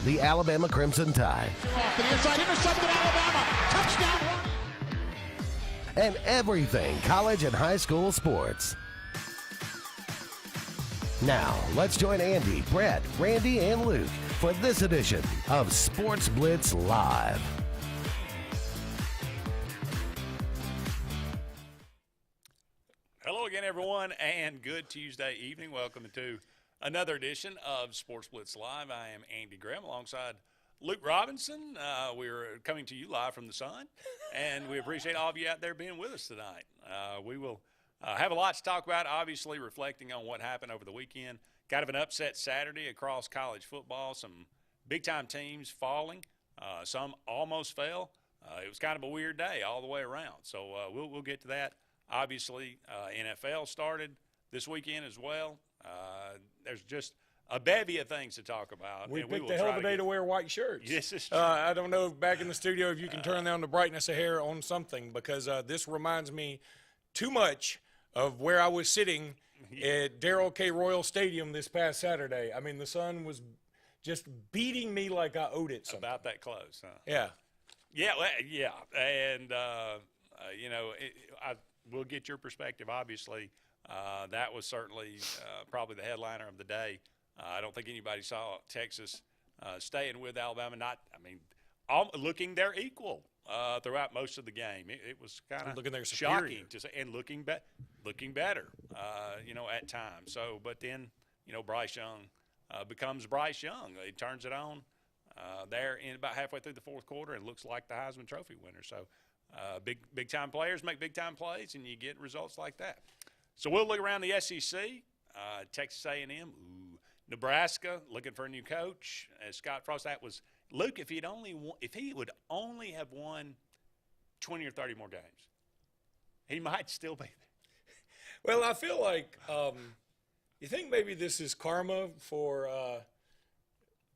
the Alabama Crimson Tide. Off to the inside, intercepted Alabama. Touchdown run. And everything college and high school sports. Now, let's join Andy, Brett, Randy, and Luke for this edition of Sports Blitz Live. Hello again, everyone, and good Tuesday evening. Welcome to another edition of Sports Blitz Live. I am Andy Graham alongside Luke Robinson. We're coming to you live from the sun, and we appreciate all of you out there being with us tonight. We will have a lot to talk about, obviously reflecting on what happened over the weekend. Kind of an upset Saturday across college football, some big-time teams falling. Some almost fell. It was kind of a weird day all the way around, so we'll get to that. Obviously, NFL started this weekend as well. There's just a bevy of things to talk about. We picked a hell of a day to wear white shirts. Yes, it's true. I don't know back in the studio if you can turn down the brightness of hair on something, because this reminds me too much of where I was sitting at Darrell K. Royal Stadium this past Saturday. I mean, the sun was just beating me like I owed it something. About that close, huh? Yeah. Yeah, and, we'll get your perspective, obviously. That was certainly probably the headliner of the day. I don't think anybody saw Texas staying with Alabama. Looking their equal throughout most of the game. It was kind of shocking to say, and looking better, at times. So, but then, Bryce Young becomes Bryce Young. He turns it on there in about halfway through the fourth quarter and looks like the Heisman Trophy winner. So, big time players make big time plays, and you get results like that. So we'll look around the SEC. Texas A&M, Nebraska looking for a new coach. Scott Frost. That was Luke. If he would only have won 20 or 30 more games, he might still be there. Well, I feel like you think maybe this is karma for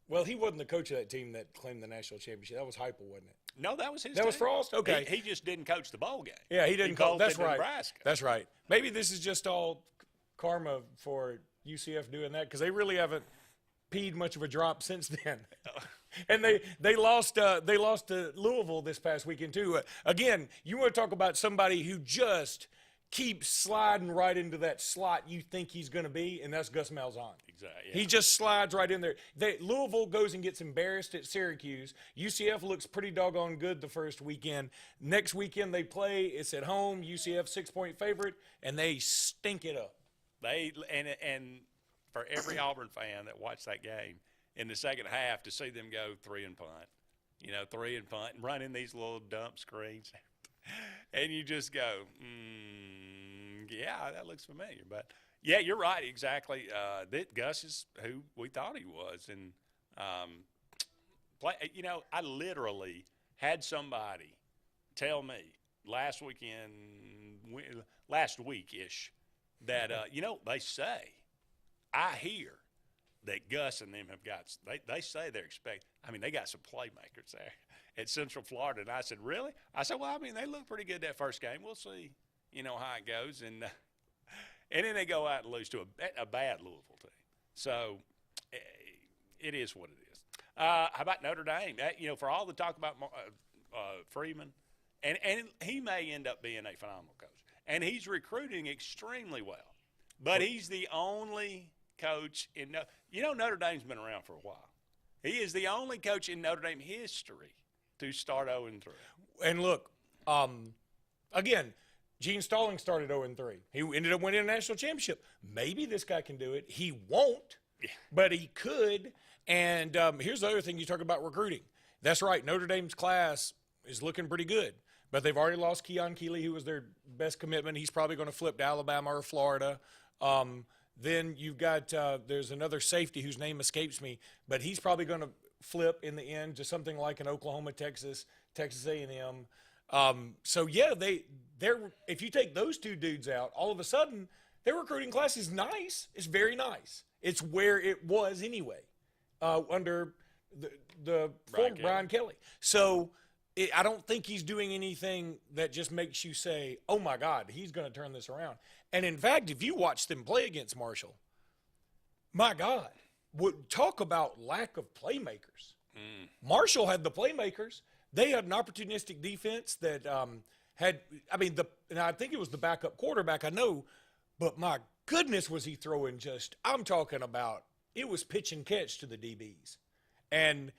well, he wasn't the coach of that team that claimed the national championship. That was Heupel, wasn't it? No, that was his That team. was Frost? Okay. He just didn't coach the bowl game. Yeah, he didn't coach. That's right. Nebraska. That's right. Maybe this is just all karma for UCF doing that, because they really haven't peed much of a drop since then. And they lost to Louisville this past weekend too. Again, you want to talk about somebody who just keeps sliding right into that slot you think he's going to be, and that's Gus Malzahn. Exactly. Yeah. He just slides right in there. Louisville goes and gets embarrassed at Syracuse. UCF looks pretty doggone good the first weekend. Next weekend they play. It's at home. UCF 6-point favorite, and they stink it up. And for every Auburn fan that watched that game in the second half, to see them go 3 and punt, 3 and punt, and run in these little dump screens, and you just go, yeah, that looks familiar. But yeah, you're right, exactly. That Gus is who we thought he was, and I literally had somebody tell me last week-ish, that they say, I hear that Gus and them have got, they say they're they got some playmakers there at Central Florida. And I said, really? I said, well, they look pretty good that first game. We'll see, how it goes. And then they go out and lose to a bad Louisville team. So it is what it is. How about Notre Dame? For all the talk about Freeman, and he may end up being a phenomenal coach. And he's recruiting extremely well. But he's the only coach in Notre Dame's been around for a while. He is the only coach in Notre Dame history to start 0-3. And look, again, Gene Stallings started 0-3. He ended up winning a national championship. Maybe this guy can do it. He won't, but he could. And here's the other thing you talk about recruiting. That's right. Notre Dame's class is looking pretty good. But they've already lost Keon Keeley, who was their best commitment. He's probably going to flip to Alabama or Florida. Then you've got there's another safety whose name escapes me, but he's probably going to flip in the end to something like an Oklahoma, Texas A&M. So yeah, they're if you take those two dudes out, all of a sudden their recruiting class is nice. It's very nice. It's where it was anyway under the former Brian Kelly. So. I don't think he's doing anything that just makes you say, oh, my God, he's going to turn this around. And, in fact, if you watch them play against Marshall, my God, talk about lack of playmakers. Marshall had the playmakers. They had an opportunistic defense that and I think it was the backup quarterback, I know, but my goodness was he throwing I'm talking about, it was pitch and catch to the DBs. And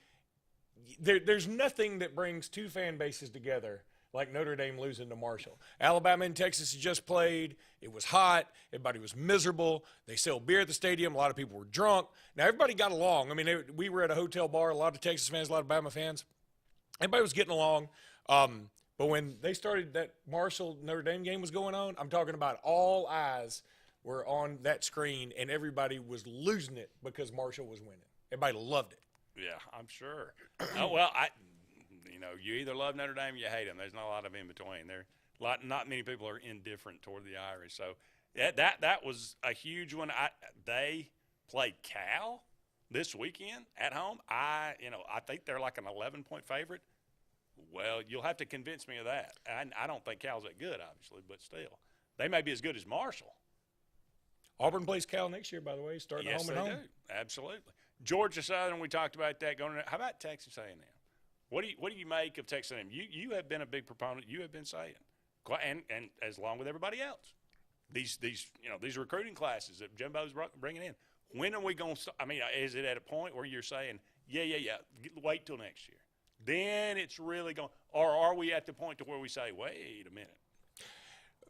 there's nothing that brings two fan bases together like Notre Dame losing to Marshall. Alabama and Texas had just played. It was hot. Everybody was miserable. They sell beer at the stadium. A lot of people were drunk. Now, everybody got along. I mean, we were at a hotel bar, a lot of Texas fans, a lot of Alabama fans. Everybody was getting along. But when they started, that Marshall-Notre Dame game was going on, I'm talking about all eyes were on that screen, and everybody was losing it because Marshall was winning. Everybody loved it. Yeah, I'm sure. You either love Notre Dame or you hate them. There's not a lot of in between. Not many people are indifferent toward the Irish. So that was a huge one. They played Cal this weekend at home. I think they're like an 11-point favorite. Well, you'll have to convince me of that. I don't think Cal's that good, obviously, but still, they may be as good as Marshall. Auburn plays Cal next year, by the way, starting yes, home and home. Yes, they do. Absolutely. Georgia Southern, we talked about that. How about Texas A&M? What do you make of Texas A&M? You have been a big proponent. You have been saying, and as long with everybody else, these recruiting classes that Jimbo's bringing in. When are we going to? I mean, is it at a point where you're saying, yeah, wait till next year, then it's really going? Or are we at the point to where we say, wait a minute?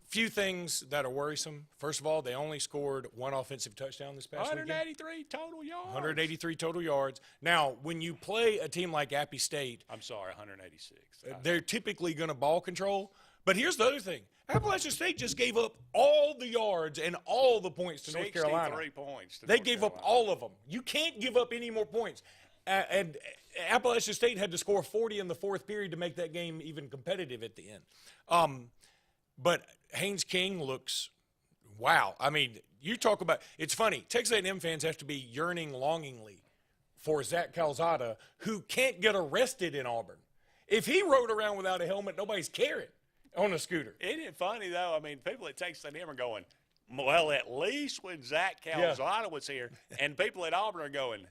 Few things that are worrisome. First of all, they only scored one offensive touchdown this past 183 weekend. total yards. 183 total yards. Now, when you play a team like Appy State, I'm sorry, 186. They're typically going to ball control. But here's the other thing. Appalachian State just gave up all the yards and all the points to North Carolina. 63 points. They gave up all of them. You can't give up any more points. And Appalachian State had to score 40 in the fourth period to make that game even competitive at the end. But Haynes King looks, wow. I mean, you talk about – it's funny. Texas A&M fans have to be yearning longingly for Zach Calzada, who can't get arrested in Auburn. If he rode around without a helmet, nobody's caring on a scooter. Isn't it funny, though? I mean, people at Texas A&M are going, well, at least when Zach Calzada was here, and people at Auburn are going,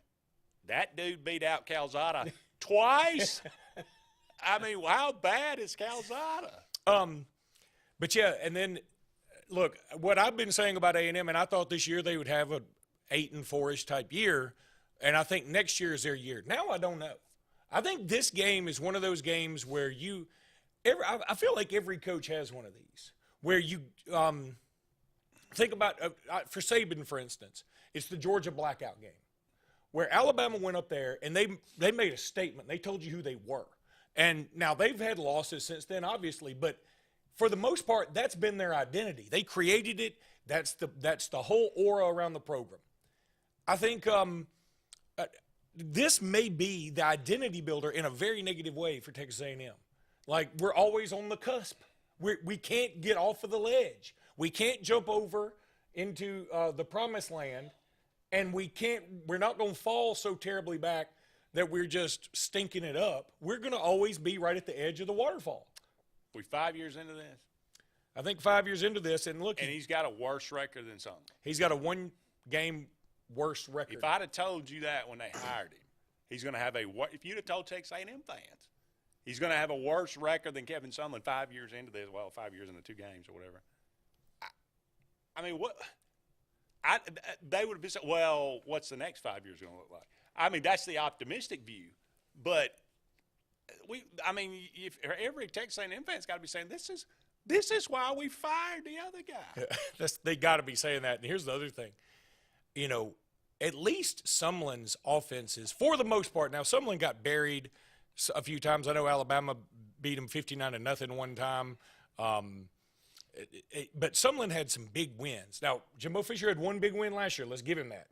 that dude beat out Calzada twice? I mean, how bad is Calzada? But, yeah, and then, look, what I've been saying about A&M, and I thought this year they would have a 8-4-ish type year, and I think next year is their year. Now I don't know. I think this game is one of those games where I feel like every coach has one of these, where you think about, for Saban, for instance, it's the Georgia blackout game, where Alabama went up there and they made a statement. They told you who they were. And now they've had losses since then, obviously, but for the most part, that's been their identity. They created it. That's the whole aura around the program. I think this may be the identity builder in a very negative way for Texas A&M. Like, we're always on the cusp. We can't get off of the ledge. We can't jump over into the promised land, and we're not going to fall so terribly back that we're just stinking it up. We're going to always be right at the edge of the waterfall. We 5 years into this? I think 5 years into this, and look. And he's got a worse record than some. He's got a one-game worse record. If I'd have told you that when they hired him, he's going to have if you'd have told Texas A&M fans, he's going to have a worse record than Kevin Sumlin 5 years into this. Well, 5 years into 2 games or whatever. I mean, what? They would have been saying, well, what's the next 5 years going to look like? I mean, that's the optimistic view, but if every Texas A&M fan's got to be saying this is why we fired the other guy. They got to be saying that. And here's the other thing, at least Sumlin's offenses, for the most part. Now Sumlin got buried a few times. I know Alabama beat him 59-0 one time. But Sumlin had some big wins. Now Jimbo Fisher had one big win last year. Let's give him that.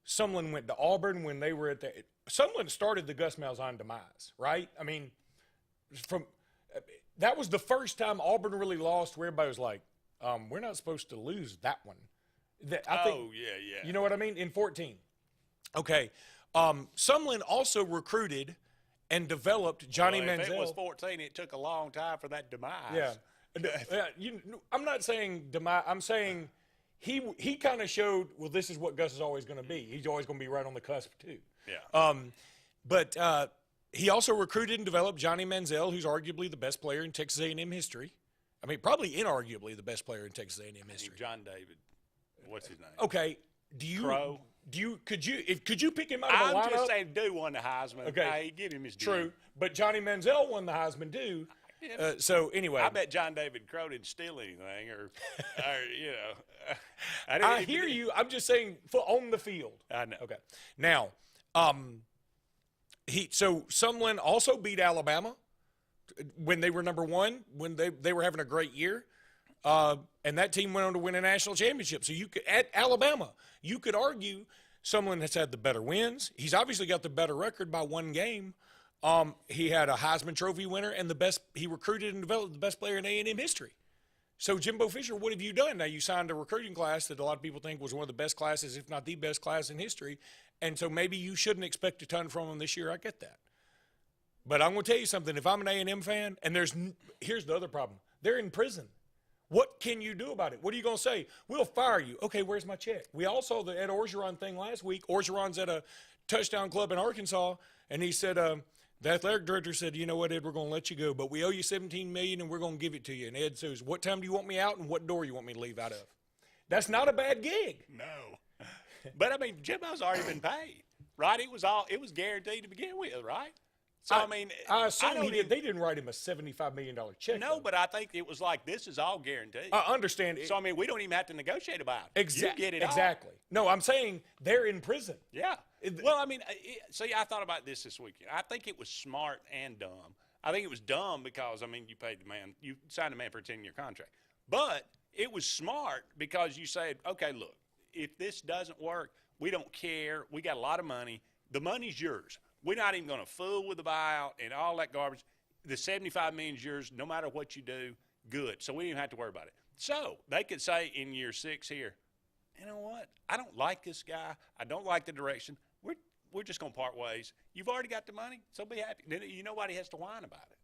Sumlin went to Auburn when they were at the – Sumlin started the Gus Malzahn demise, right? I mean, that was the first time Auburn really lost where everybody was like, we're not supposed to lose that one. I think, yeah. You know what I mean? In 14. Okay. Sumlin also recruited and developed Johnny Manziel. If it was 14, it took a long time for that demise. Yeah. I'm not saying demise. I'm saying – He kind of showed, well, this is what Gus is always going to be. He's always going to be right on the cusp, too. Yeah. But he also recruited and developed Johnny Manziel, who's arguably the best player in Texas A&M history. I mean, probably inarguably the best player in Texas A&M history. John David, what's his name? Okay, Crow. Could you pick him out of the lineup? I'm just saying, dude won the Heisman. Okay, give him his due. True, but Johnny Manziel won the Heisman too. So anyway, I bet John David Crow didn't steal anything, or you know. I hear you. I'm just saying on the field. I know. Okay. Now, Sumlin also beat Alabama when they were number one, when they were having a great year, and that team went on to win a national championship. So at Alabama, you could argue Sumlin has had the better wins. He's obviously got the better record by one game. He had a Heisman Trophy winner and he recruited and developed the best player in A&M history. So, Jimbo Fisher, what have you done? Now, you signed a recruiting class that a lot of people think was one of the best classes, if not the best class in history. And so maybe you shouldn't expect a ton from him this year. I get that. But I'm going to tell you something. If I'm an A&M fan, and here's the other problem. They're in prison. What can you do about it? What are you going to say? We'll fire you. Okay, where's my check? We all saw the Ed Orgeron thing last week. Orgeron's at a touchdown club in Arkansas, and he said, the athletic director said, you know what, Ed, we're going to let you go, but we owe you $17 million and we're going to give it to you. And Ed says, what time do you want me out and what door you want me to leave out of? That's not a bad gig. No. But, I mean, Jimbo's already been paid, right? It was guaranteed to begin with, right? So, I mean, I assume they didn't write him a $75 million check. No, but I think it was like, this is all guaranteed. I understand. So, I mean, we don't even have to negotiate about it. Exactly. You get it exactly. all. No, I'm saying they're in prison. Yeah. Well, I mean, see, I thought about this weekend. I think it was smart and dumb. I think it was dumb because, I mean, you paid the man, you signed a man for a 10-year contract. But it was smart because you said, okay, look, if this doesn't work, we don't care. We got a lot of money. The money's yours. We're not even going to fool with the buyout and all that garbage. The $75 million is yours no matter what you do. Good. So we didn't have to worry about it. So they could say in year 6 here, you know what? I don't like this guy. I don't like the direction. We're just going to part ways. You've already got the money, so be happy. Then nobody has to whine about it.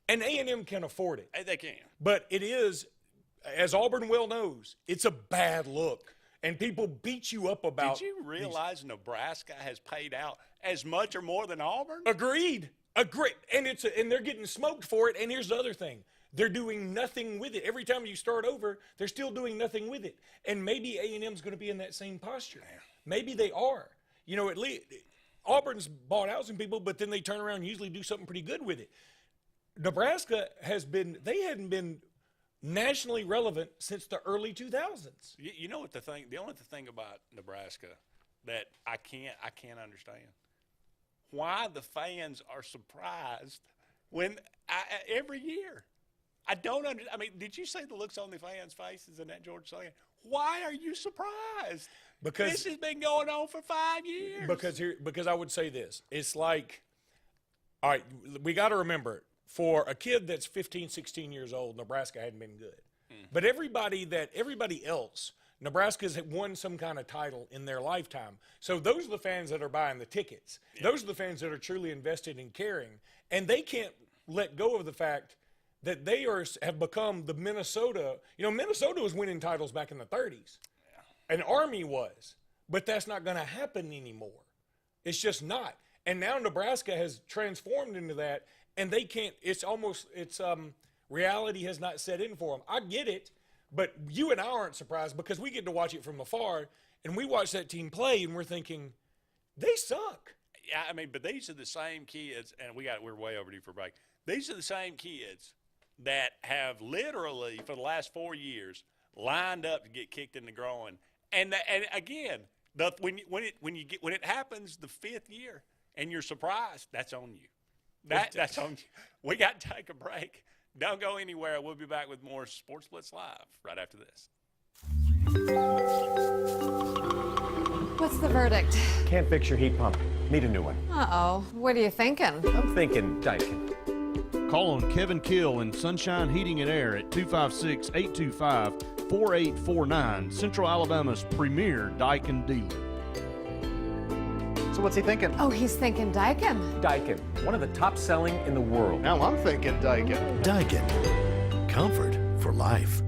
And A&M can afford it. They can. But it is, as Auburn well knows, it's a bad look. And people beat you up about. Did you realize Nebraska has paid out as much or more than Auburn? Agreed. And they're getting smoked for it. And here's the other thing. They're doing nothing with it. Every time you start over, they're still doing nothing with it. And maybe A&M's going to be in that same posture. Maybe they are. You know, at least Auburn's bought out some people, but then they turn around and usually do something pretty good with it. Nebraska they hadn't been nationally relevant since the early 2000s. You know what the only thing about Nebraska that I can't understand, why the fans are surprised when every year. I don't understand. I mean, did you see the looks on the fans' faces in that Georgia game? Why are you surprised? Because this has been going on for 5 years. Because I would say this. It's like, all right, we got to remember, for a kid that's 15, 16 years old, Nebraska hadn't been good. But everybody else, Nebraska's won some kind of title in their lifetime. So those are the fans that are buying the tickets. Yeah. Those are the fans that are truly invested in caring. And they can't let go of the fact that they have become the Minnesota. You know, Minnesota was winning titles back in the 30s. Yeah. And Army was. But that's not going to happen anymore. It's just not. And now Nebraska has transformed into that, and they can't. Reality has not set in for them. I get it, but you and I aren't surprised because we get to watch it from afar, and we watch that team play, and we're thinking, they suck. Yeah, I mean, but these are the same kids, and we're way overdue for a break. These are the same kids that have literally, for the last 4 years, lined up to get kicked in the groin. And again, when it happens the 5th year and you're surprised, that's on you. That's on you. We got to take a break. Don't go anywhere. We'll be back with more Sports Blitz Live right after this. What's the verdict? Can't fix your heat pump. Need a new one. Uh-oh. What are you thinking? I'm thinking Daikin. Call on Kevin Kill in Sunshine Heating and Air at 256-825-4849, Central Alabama's premier Daikin dealer. So what's he thinking? Oh, he's thinking Daikin. Daikin, one of the top selling in the world. Now I'm thinking Daikin. Daikin. Comfort for life.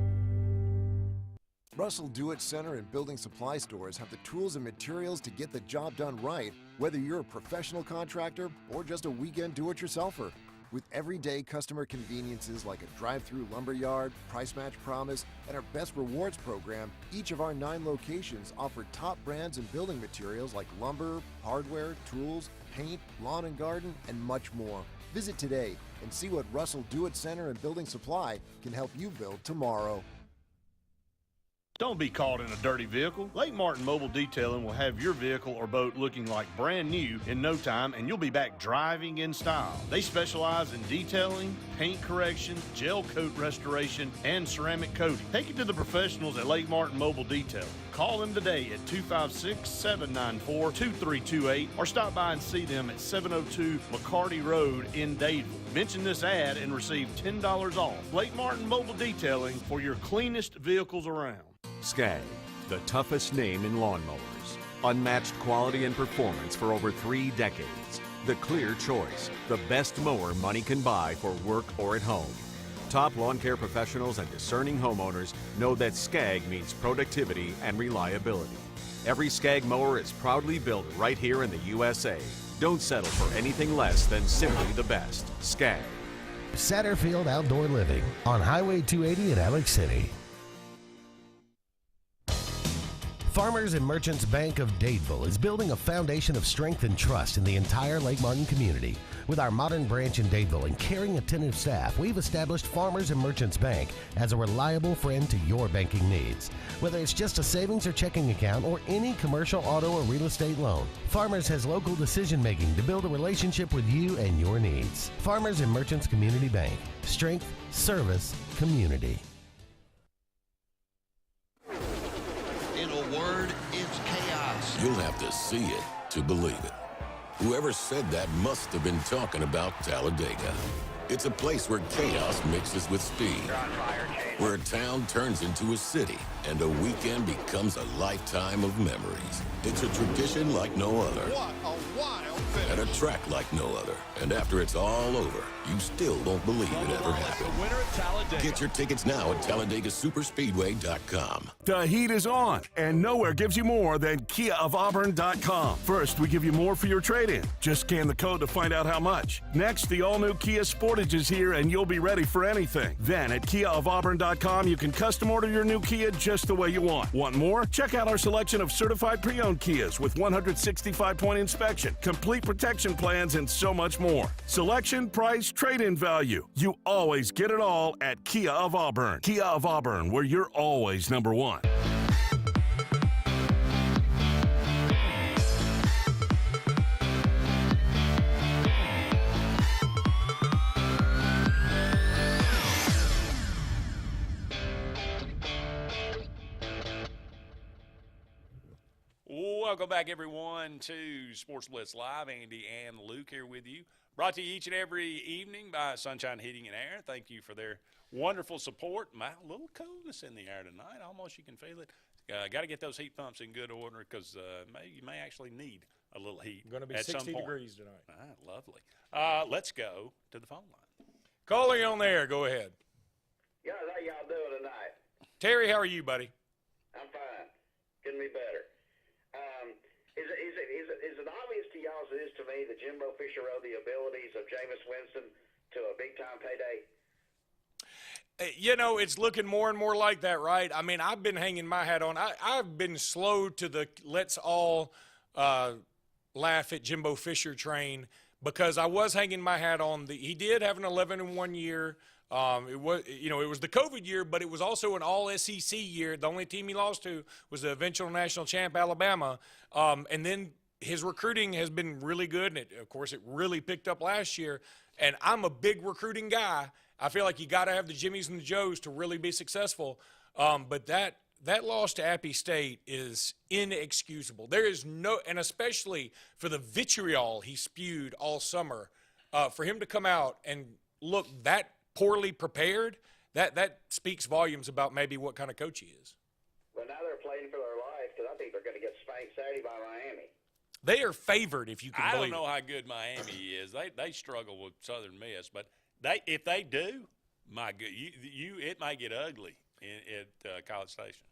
Russell Do-It Center and building supply stores have the tools and materials to get the job done right, whether you're a professional contractor or just a weekend do-it-yourselfer. With everyday customer conveniences like a drive-through lumberyard, price match promise, and our best rewards program, each of our 9 locations offer top brands and building materials like lumber, hardware, tools, paint, lawn and garden, and much more. Visit today and see what Russell Do-It Center and Building Supply can help you build tomorrow. Don't be caught in a dirty vehicle. Lake Martin Mobile Detailing will have your vehicle or boat looking like brand new in no time, and you'll be back driving in style. They specialize in detailing, paint correction, gel coat restoration, and ceramic coating. Take it to the professionals at Lake Martin Mobile Detailing. Call them today at 256-794-2328 or stop by and see them at 702 McCarty Road in Dadeville. Mention this ad and receive $10 off. Lake Martin Mobile Detailing for your cleanest vehicles around. Skag, the toughest name in lawnmowers. Unmatched quality and performance for over 3 decades. The clear choice, the best mower money can buy for work or at home. Top lawn care professionals and discerning homeowners know that Skag means productivity and reliability. Every Skag mower is proudly built right here in the USA. Don't settle for anything less than simply the best. Skag. Satterfield Outdoor Living on Highway 280 in Alex City. Farmers and Merchants Bank of Dadeville is building a foundation of strength and trust in the entire Lake Martin community. With our modern branch in Dadeville and caring, attentive staff, we've established Farmers and Merchants Bank as a reliable friend to your banking needs. Whether it's just a savings or checking account or any commercial, auto, or real estate loan, Farmers has local decision-making to build a relationship with you and your needs. Farmers and Merchants Community Bank. Strength, service, community. In a word, it's chaos. You'll have to see it to believe it. Whoever said that must have been talking about Talladega. It's a place where chaos mixes with speed, where a town turns into a city, and a weekend becomes a lifetime of memories. It's a tradition like no other. What a wild finish. At a track like no other. And after it's all over, you still don't believe it ever happened. Get your tickets now at TalladegaSuperspeedway.com. The heat is on, and nowhere gives you more than KiaofAuburn.com. First, we give you more for your trade-in. Just scan the code to find out how much. Next, the all-new Kia Sportage is here, and you'll be ready for anything. Then, at KiaofAuburn.com, you can custom order your new Kia just the way you want. Want more? Check out our selection of certified pre-owned Kias with 165-point inspection, complete protection plans, and so much more. Selection, price, trade-in value. You always get it all at Kia of Auburn. Kia of Auburn, where you're always number one. Welcome back, everyone, to Sports Blitz Live. Andy and Luke here with you. Brought to you each and every evening by Sunshine Heating and Air. Thank you for their wonderful support. My little coolness in the air tonight. Almost you can feel it. Got to get those heat pumps in good order because you may actually need a little heat. Going to be at 60 some point. degrees tonight. Lovely. Let's go to the phone line. Calling on there. Go ahead. Guys, how y'all doing tonight? Terry, how are you, buddy? I'm fine. Couldn't be better. Is it obvious to y'all as it is to me that Jimbo Fisher owed the abilities of Jameis Winston to a big-time payday? You know, it's looking more and more like that, right? I mean, I've been hanging my hat on. I've been slow to the let's all laugh at Jimbo Fisher train because I was hanging my hat on he did have an 11-1 year. It was the COVID year, but it was also an all-SEC year. The only team he lost to was the eventual national champ, Alabama. And then his recruiting has been really good, and of course, it really picked up last year. And I'm a big recruiting guy. I feel like you got to have the Jimmies and the Joes to really be successful. But that loss to Appy State is inexcusable. There is no, and especially for the vitriol he spewed all summer, for him to come out and look that poorly prepared, that speaks volumes about maybe what kind of coach he is. Well, now they're playing for their life because I think they're going to get spanked Saturday by Miami. They are favored, if you can believe it. I don't know how good Miami is. They struggle with Southern Miss, but if they do, my good, it might get ugly at College Station.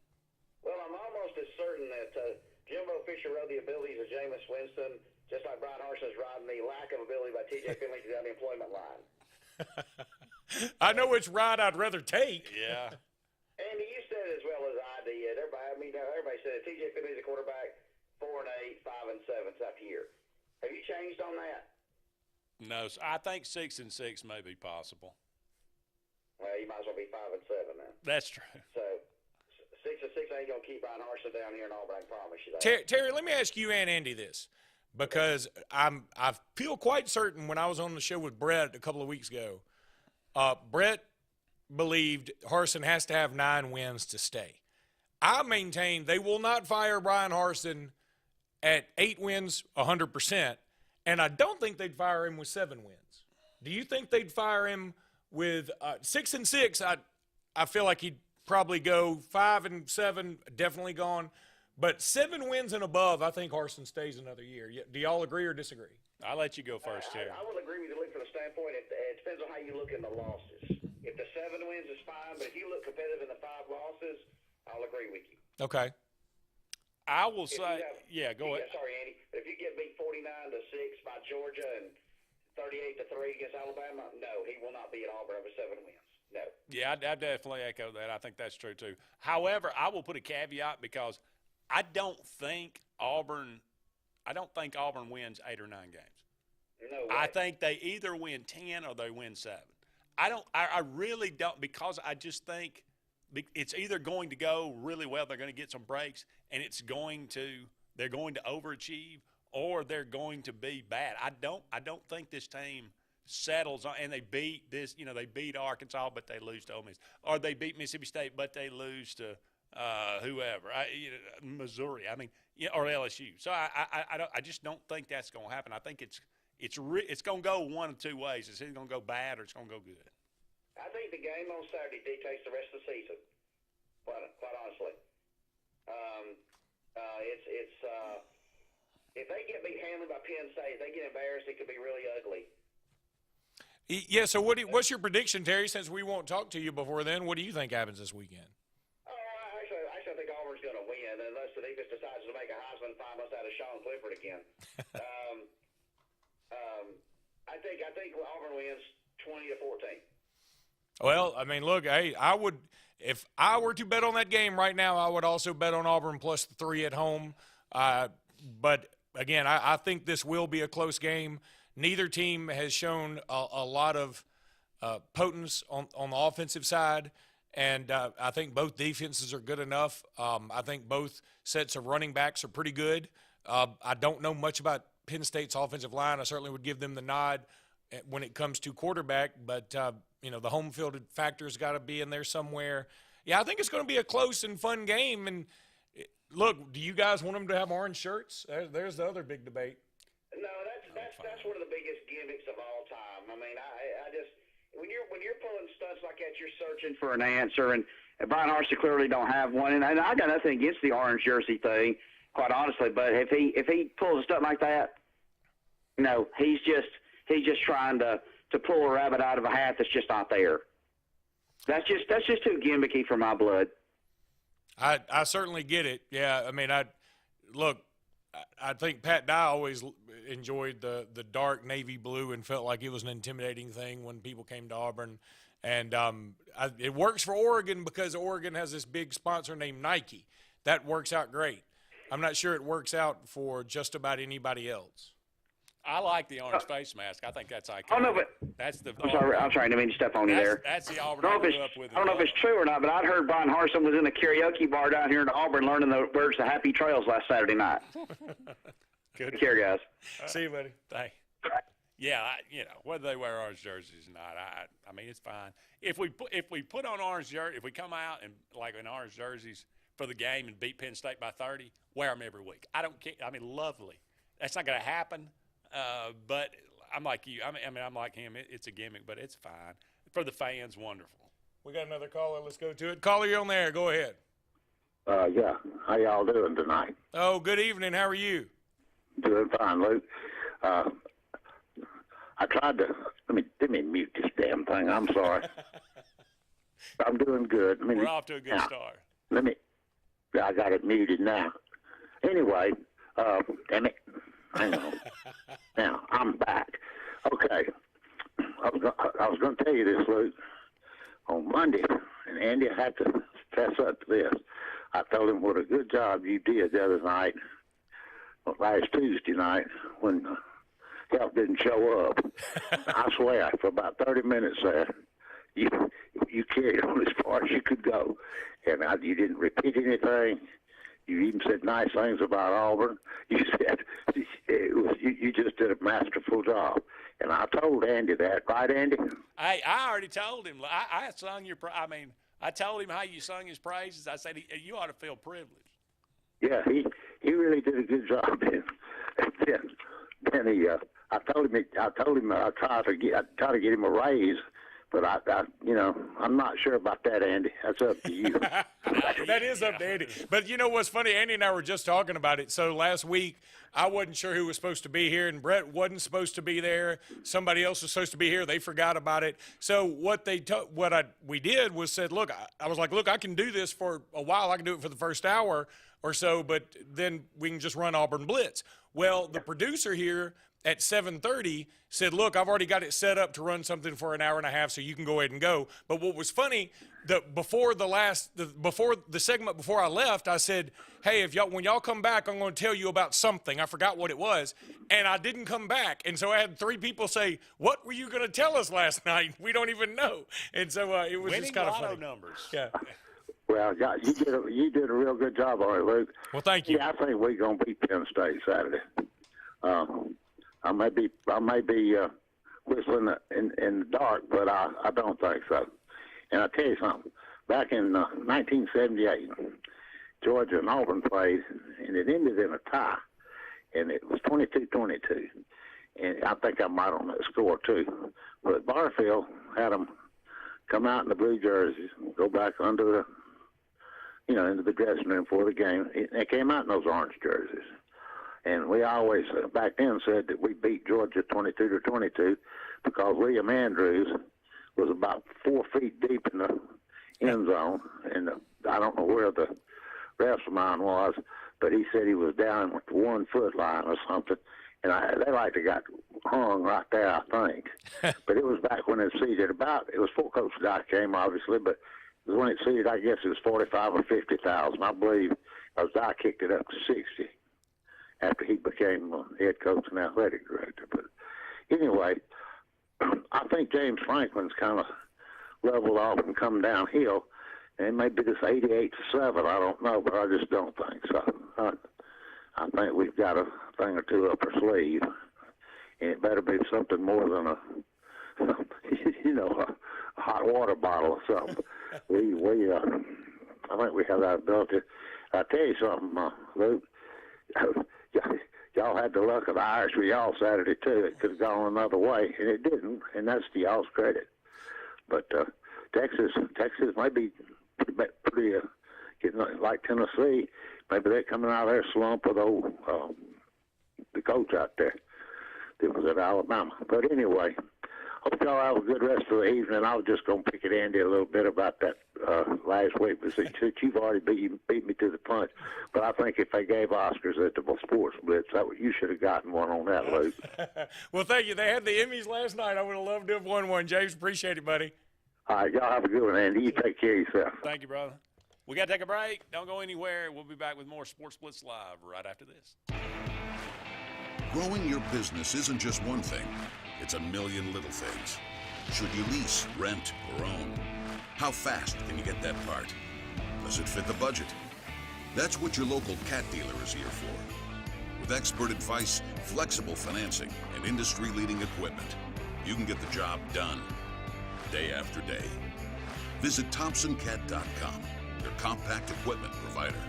Well, I'm almost as certain that Jimbo Fisher rode the abilities of Jameis Winston, just like Brian Harson's riding the lack of ability by T.J. Finley to the unemployment line. I know which ride I'd rather take. Yeah. Andy, you said it as well as I did. Everybody said T.J. Finley's a quarterback, 4-8, 5-7 up here. Have you changed on that? No, so I think 6-6 may be possible. Well, you might as well be 5-7 then. That's true. So 6-6 ain't gonna keep Brian Harsin down here in Auburn. I promise you that. Terry, let me ask you and Andy this, because I feel quite certain when I was on the show with Brett a couple of weeks ago, Brett believed Harsin has to have 9 wins to stay. I maintain they will not fire Brian Harsin at 8 wins 100%, and I don't think they'd fire him with 7 wins. Do you think they'd fire him with 6-6? I feel like he'd probably go 5-7, definitely gone. But 7 wins and above, I think Harsin stays another year. Do y'all agree or disagree? I'll let you go first, Terry. I will agree with you, Luke, from the standpoint. It depends on how you look in the losses. If the 7 wins is fine, but if you look competitive in the 5 losses, I'll agree with you. Okay. I will say, go ahead. Sorry, Andy. But if you get beat 49-6 by Georgia and 38-3 against Alabama, no, he will not be at Auburn over 7 wins. No. Yeah, I definitely echo that. I think that's true too. However, I will put a caveat because I don't think Auburn wins 8 or 9 games. No way. I think they either win 10 or they win 7. I really don't, because I just think it's either going to go really well, they're going to get some breaks, and they're going to overachieve, or they're going to be bad. I don't think this team settles on, and they beat Arkansas, but they lose to Ole Miss, or they beat Mississippi State, but they lose to whoever, Missouri. Or LSU. So I just don't think that's going to happen. I think it's going to go one of 2 ways. It's either going to go bad or it's going to go good. I think the game on Saturday dictates the rest of the season. Quite honestly, if they get beat handily by Penn State, if they get embarrassed, it could be really ugly. Yeah. So what's your prediction, Terry? Since we won't talk to you before then, what do you think happens this weekend? Actually, I think Auburn's going to win unless the defense decides to make a Heisman finalist out of Sean Clifford again. I think Auburn wins 20-14. Well, look, hey, if I were to bet on that game right now, I would also bet on Auburn plus the 3 at home. But again, I think this will be a close game. Neither team has shown a lot of potence on the offensive side, and I think both defenses are good enough. I think both sets of running backs are pretty good. I don't know much about Penn State's offensive line. I certainly would give them the nod when it comes to quarterback, but the home field factor's got to be in there somewhere. Yeah, I think it's going to be a close and fun game. And look, do you guys want them to have orange shirts? There's the other big debate. No, that's one of the biggest gimmicks of all time. I just when you're pulling stunts like that, you're searching for an answer, and Brian Harsin clearly don't have one. And I got nothing against the orange jersey thing, quite honestly. But if he pulls a stunt like that, no, he's just trying to pull a rabbit out of a hat that's just not there. That's just too gimmicky for my blood. I certainly get it. Yeah, I think Pat Dye always enjoyed the dark navy blue and felt like it was an intimidating thing when people came to Auburn. And it works for Oregon because Oregon has this big sponsor named Nike. That works out great. I'm not sure it works out for just about anybody else. I like the orange face mask. I think that's iconic. Oh, no, but that's the. I'm sorry. I didn't mean to step on you there. That's the Auburn I grew up with. I don't know if it's true or not, but I'd heard Brian Harsin was in the karaoke bar down here in Auburn learning the words to Happy Trails last Saturday night. Good. Take care, guys. See you, buddy. Thanks. Yeah, whether they wear orange jerseys or not, it's fine. If we put on orange jersey, if we come out and like in orange jerseys for the game and beat Penn State by 30, wear them every week. I don't care. Lovely. That's not going to happen. But I'm like you. I'm like him. It's a gimmick, but it's fine. For the fans, wonderful. We got another caller. Let's go to it. Caller, you're on there. Go ahead. Yeah. How y'all doing tonight? Oh, good evening. How are you? Doing fine, Luke. I tried to let me mute this damn thing. I'm sorry. I'm doing good. We're off to a good start. Let me I got it muted now. Anyway, damn it. Hang on. Now, I'm back. Okay. I was going to tell you this, Luke. On Monday, and Andy had to fess up to this. I told him what a good job you did the other night, last Tuesday night, when help didn't show up. I swear, for about 30 minutes there, you carried on as far as you could go. And you didn't repeat anything. You even said nice things about Auburn. You said you just did a masterful job. And I told Andy that, right, Andy? I already told him. I sung your. I mean, I told him how you sung his praises. I said you ought to feel privileged. Yeah, he really did a good job. And then he, I told him I tried to get him a raise. But I'm not sure about that, Andy. That's up to you. That is up to Andy. But you know what's funny? Andy and I were just talking about it. So last week, I wasn't sure who was supposed to be here, and Brett wasn't supposed to be there. Somebody else was supposed to be here. They forgot about it. So we did was said, look, I was like, look, I can do this for a while. I can do it for the first hour or so, but then we can just run Auburn Blitz. Well, the producer here at 7:30 said, look, I've already got it set up to run something for an hour and a half, so you can go ahead and go. But what was funny, before the segment before I left, I said, hey, when y'all come back, I'm going to tell you about something. I forgot what it was, and I didn't come back. And so I had 3 people say, what were you going to tell us last night? We don't even know. And so it was just kind of funny. Numbers. Yeah. Well, you did a real good job on it, Luke. Well, thank you. Yeah, I think we're going to beat Penn State Saturday. I may be whistling in the dark, but I don't think so. And I'll tell you something. Back in 1978, Georgia and Auburn played, and it ended in a tie, and it was 22-22. And I think I'm right on that score, too. But Barfield had them come out in the blue jerseys and go back under into the dressing room for the game. They came out in those orange jerseys. And we always, back then, said that we beat Georgia 22-22 because William Andrews was about 4 feet deep in the end zone. And I don't know where the ref's mind was, but he said he was down with the 1 foot line or something. And they like to got hung right there, I think. But it was back when it seeded it was before Coach Dye came, obviously, but it was when it seeded, I guess it was 45 or 50,000. I believe Coach Dye kicked it up to 60. After he became head coach and athletic director. But anyway, I think James Franklin's kind of leveled off and come downhill. And maybe this 88-7, I don't know, but I just don't think so. I think we've got a thing or two up our sleeve. And it better be something more than a hot water bottle or something. I think we have that ability. I'll tell you something, Luke. Y'all had the luck of the Irish with y'all Saturday, too. It could have gone another way, and it didn't, and that's to y'all's credit. But Texas might be pretty getting like Tennessee. Maybe they're coming out of their slump with the coach out there that was at Alabama. But anyway, hope y'all have a good rest of the evening. I was just going to pick at Andy a little bit about that last week, but since you've already beat me to the punch. But I think if they gave Oscars at the Sports Blitz, you should have gotten one on that, Luke. Well, thank you. They had the Emmys last night. I would have loved to have won one. James, appreciate it, buddy. All right, y'all have a good one, Andy. You take care of yourself. Thank you, brother. We got to take a break. Don't go anywhere. We'll be back with more Sports Blitz Live right after this. Growing your business isn't just one thing. It's a million little things. Should you lease, rent, or own? How fast can you get that part? Does it fit the budget? That's what your local cat dealer is here for. With expert advice, flexible financing, and industry-leading equipment, you can get the job done day after day. Visit ThompsonCat.com, your compact equipment provider.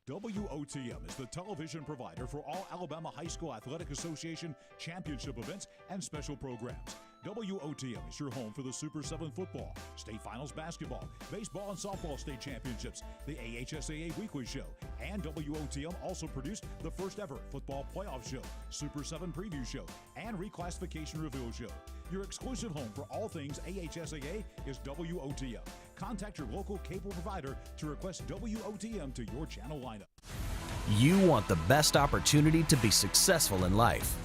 WOTM is the television provider for all Alabama High School Athletic Association championship events and special programs. WOTM is your home for the Super 7 football, state finals basketball, baseball and softball state championships, the AHSAA weekly show, and WOTM also produced the first ever football playoff show, Super 7 preview show, and reclassification reveal show. Your exclusive home for all things AHSAA is WOTM. Contact your local cable provider to request WOTM to your channel lineup. You want the best opportunity to be successful in life.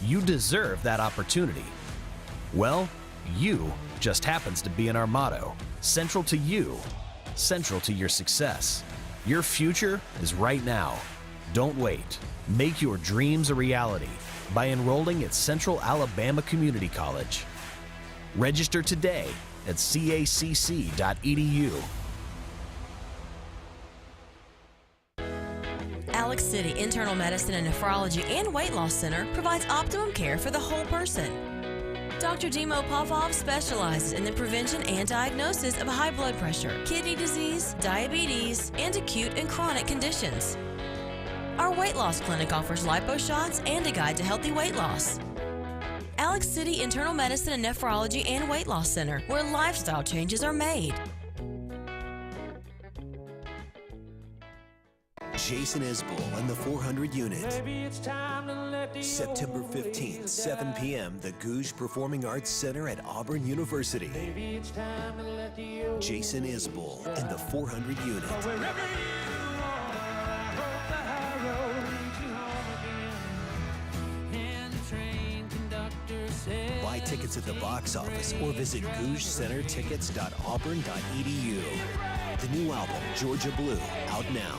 You deserve that opportunity. Well, you just happens to be in our motto. Central to you, central to your success. Your future is right now. Don't wait. Make your dreams a reality by enrolling at Central Alabama Community College. Register today at cacc.edu. Alex City Internal Medicine and Nephrology and Weight Loss Center provides optimum care for the whole person. Dr. Dimo Popov specializes in the prevention and diagnosis of high blood pressure, kidney disease, diabetes, and acute and chronic conditions. Our weight loss clinic offers lipo shots and a guide to healthy weight loss. Alex City Internal Medicine and Nephrology and Weight Loss Center, where lifestyle changes are made. Jason Isbell and the 400 Unit. September 15th, 7 p.m., the Gouge Performing Arts Center at Auburn University. Jason Isbell and the 400 Unit. Buy tickets at the box office or visit GougeCenterTickets.auburn.edu. The new album, Georgia Blue, out now.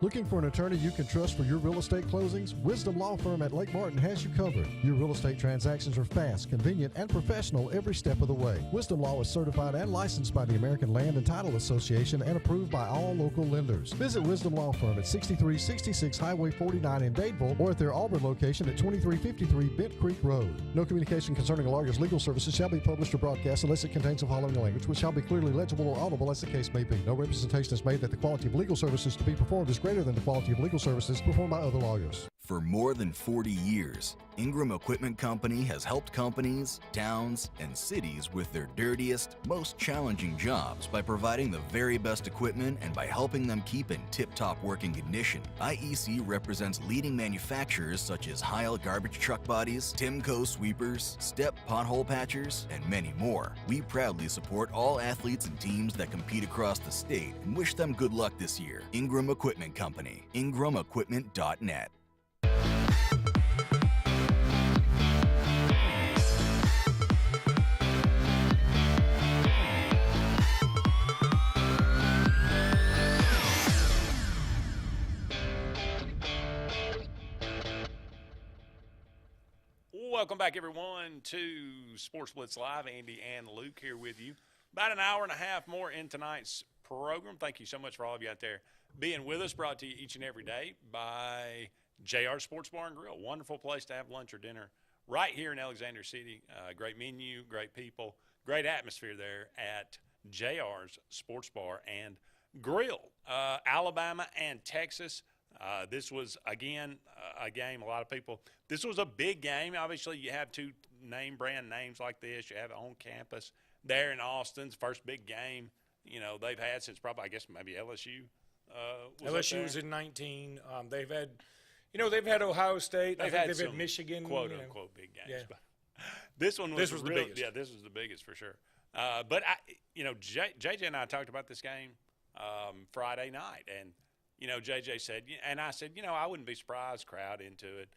Looking for an attorney you can trust for your real estate closings? Wisdom Law Firm at Lake Martin has you covered. Your real estate transactions are fast, convenient, and professional every step of the way. Wisdom Law is certified and licensed by the American Land and Title Association and approved by all local lenders. Visit Wisdom Law Firm at 6366 Highway 49 in Dadeville or at their Auburn location at 2353 Bent Creek Road. No communication concerning a lawyer's legal services shall be published or broadcast unless it contains the following language, which shall be clearly legible or audible as the case may be. No representation is made that the quality of legal services to be performed is greater than the quality of legal services performed by other lawyers. For more than 40 years, Ingram Equipment Company has helped companies, towns, and cities with their dirtiest, most challenging jobs by providing the very best equipment and by helping them keep in tip-top working condition. IEC represents leading manufacturers such as Heil garbage truck bodies, Timco sweepers, Step pothole patchers, and many more. We proudly support all athletes and teams that compete across the state and wish them good luck this year. Ingram Equipment Company, ingramequipment.net. Welcome back, everyone, to Sports Blitz Live. Andy and Luke here with you. About an hour and a half more in tonight's program. Thank you so much for all of you out there being with us. Brought to you each and every day by JR Sports Bar and Grill. Wonderful place to have lunch or dinner right here in Alexander City. Great menu, great people, great atmosphere there at JR's Sports Bar and Grill. Alabama and Texas. This was, again, a game, a lot of people, this was a big game. Obviously, you have two brand names like this. You have it on campus there in Austin's first big game, they've had since probably, I guess, maybe LSU. LSU was in 19. They've had, they've had Ohio State. They've had Michigan. Quote-unquote big games. Yeah. But this one was the really, biggest. Yeah, this was the biggest for sure. But, JJ and I talked about this game Friday night, and JJ said, and I said, I wouldn't be surprised, crowd into it.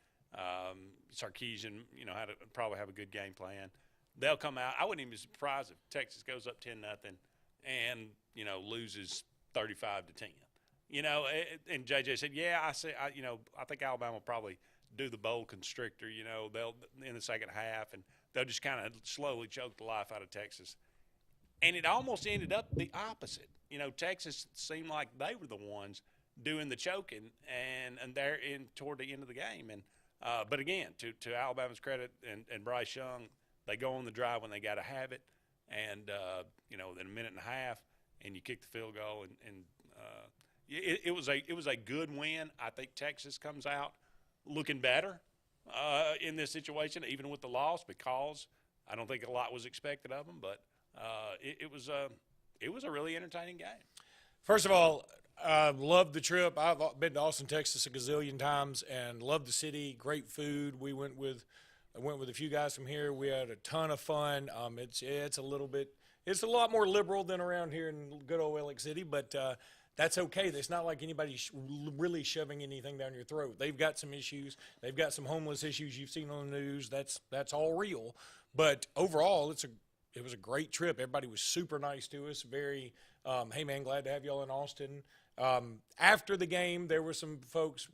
Sarkisian, had to probably have a good game plan. They'll come out. I wouldn't even be surprised if Texas goes up 10-0 and, loses 35-10. And JJ said, yeah, I think Alabama will probably do the bowl constrictor, they'll in the second half, and they'll just kind of slowly choke the life out of Texas. And it almost ended up the opposite. Texas seemed like they were the ones doing the choking, and they're in toward the end of the game. And but again, to Alabama's credit and Bryce Young, they go on the drive when they got to have it, and in a minute and a half, and you kick the field goal, and it was a good win. I think Texas comes out looking better in this situation, even with the loss, because I don't think a lot was expected of them, but it was a really entertaining game. First of all, I loved the trip. I've been to Austin, Texas a gazillion times and loved the city. Great food. We went with I went with a few guys from here. We had a ton of fun. It's a lot more liberal than around here in good old Lake City, but that's okay. It's not like anybody's really shoving anything down your throat. They've got some issues. They've got some homeless issues you've seen on the news. That's all real. But overall, it was a great trip. Everybody was super nice to us. Very, hey man, glad to have y'all in Austin. After the game, there were some folks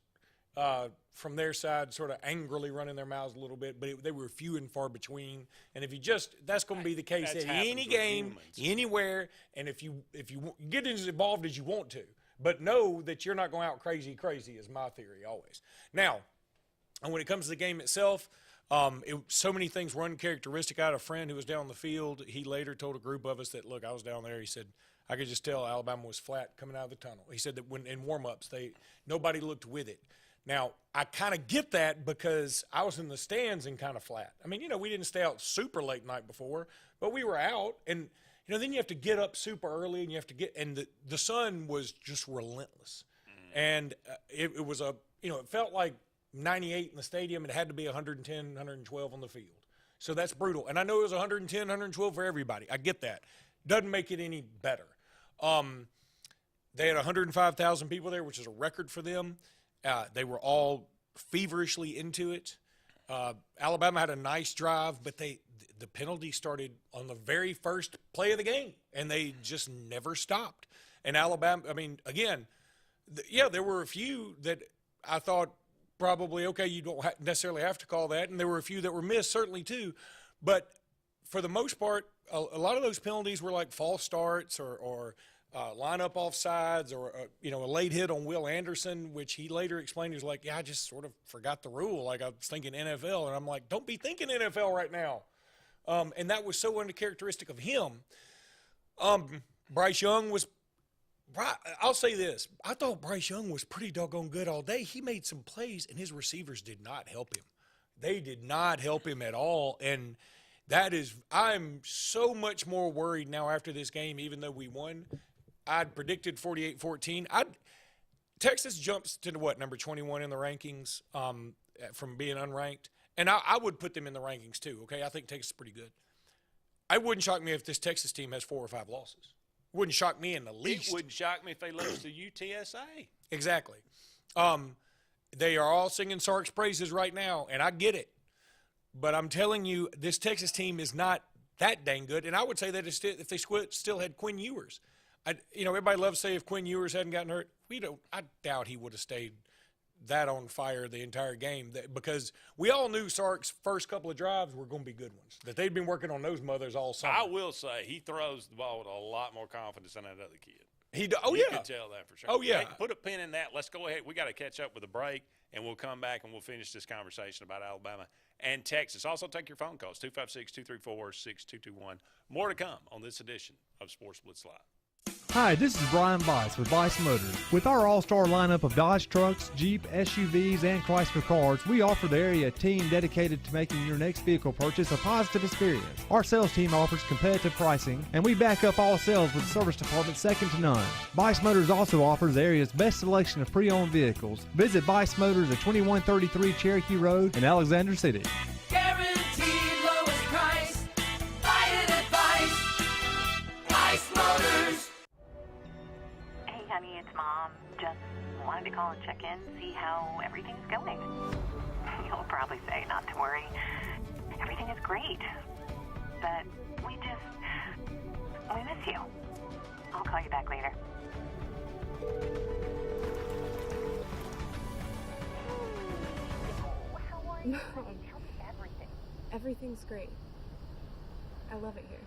from their side sort of angrily running their mouths a little bit, but they were few and far between. And if you that's going to be the case at any game, anywhere. And if you get as involved as you want to, but know that you're not going out crazy is my theory always. Now, and when it comes to the game itself, so many things were uncharacteristic. I had a friend who was down the field. He later told a group of us that, look, I was down there. He said, I could just tell Alabama was flat coming out of the tunnel. He said that when in warm-ups, nobody looked with it. Now, I kind of get that because I was in the stands and kind of flat. I mean, we didn't stay out super late night before, but we were out. And, then you have to get up super early and you have to and the sun was just relentless. And it was it felt like 98 in the stadium. It had to be 110, 112 on the field. So that's brutal. And I know it was 110, 112 for everybody. I get that. Doesn't make it any better. They had 105,000 people there, which is a record for them. They were all feverishly into it. Alabama had a nice drive, but the penalty started on the very first play of the game, and they just never stopped. And Alabama, I mean, again, there were a few that I thought probably, okay, you don't necessarily have to call that, and there were a few that were missed, certainly too. But for the most part, a lot of those penalties were like false starts or line up offsides or, a late hit on Will Anderson, which he later explained. He was like, I just sort of forgot the rule. Like, I was thinking NFL. And I'm like, don't be thinking NFL right now. And that was so uncharacteristic of him. Bryce Young I'll say this. I thought Bryce Young was pretty doggone good all day. He made some plays, and his receivers did not help him. They did not help him at all. And I'm so much more worried now after this game, even though we won. I'd predicted 48-14. Texas jumps to number 21 in the rankings from being unranked. And I would put them in the rankings too, okay? I think Texas is pretty good. It wouldn't shock me if this Texas team has 4 or 5 losses. It wouldn't shock me in the least. It wouldn't shock me if they lose to UTSA. Exactly. They are all singing Sark's praises right now, and I get it. But I'm telling you, this Texas team is not that dang good. And I would say that if they still had Quinn Ewers. Everybody loves to say if Quinn Ewers hadn't gotten hurt, I doubt he would have stayed that on fire the entire game because we all knew Sark's first couple of drives were going to be good ones, that they'd been working on those mothers all summer. I will say he throws the ball with a lot more confidence than that other kid. You can tell that for sure. Oh, yeah. Hey, put a pin in that. Let's go ahead. We got to catch up with a break, and we'll come back and we'll finish this conversation about Alabama and Texas. Also, take your phone calls, 256-234-6221. More to come on this edition of Sports Blitz Live. Hi, this is Brian Bice with Bice Motors. With our all-star lineup of Dodge trucks, Jeep, SUVs, and Chrysler cars, we offer the area a team dedicated to making your next vehicle purchase a positive experience. Our sales team offers competitive pricing, and we back up all sales with a service department second to none. Bice Motors also offers the area's best selection of pre-owned vehicles. Visit Bice Motors at 2133 Cherokee Road in Alexander City. Guaranteed lowest price. Buy it at Bice Motors. Hey, honey, it's Mom. Just wanted to call and check in, see how everything's going. You'll probably say not to worry. Everything is great. But we miss you. I'll call you back later. No. Everything's great. I love it here.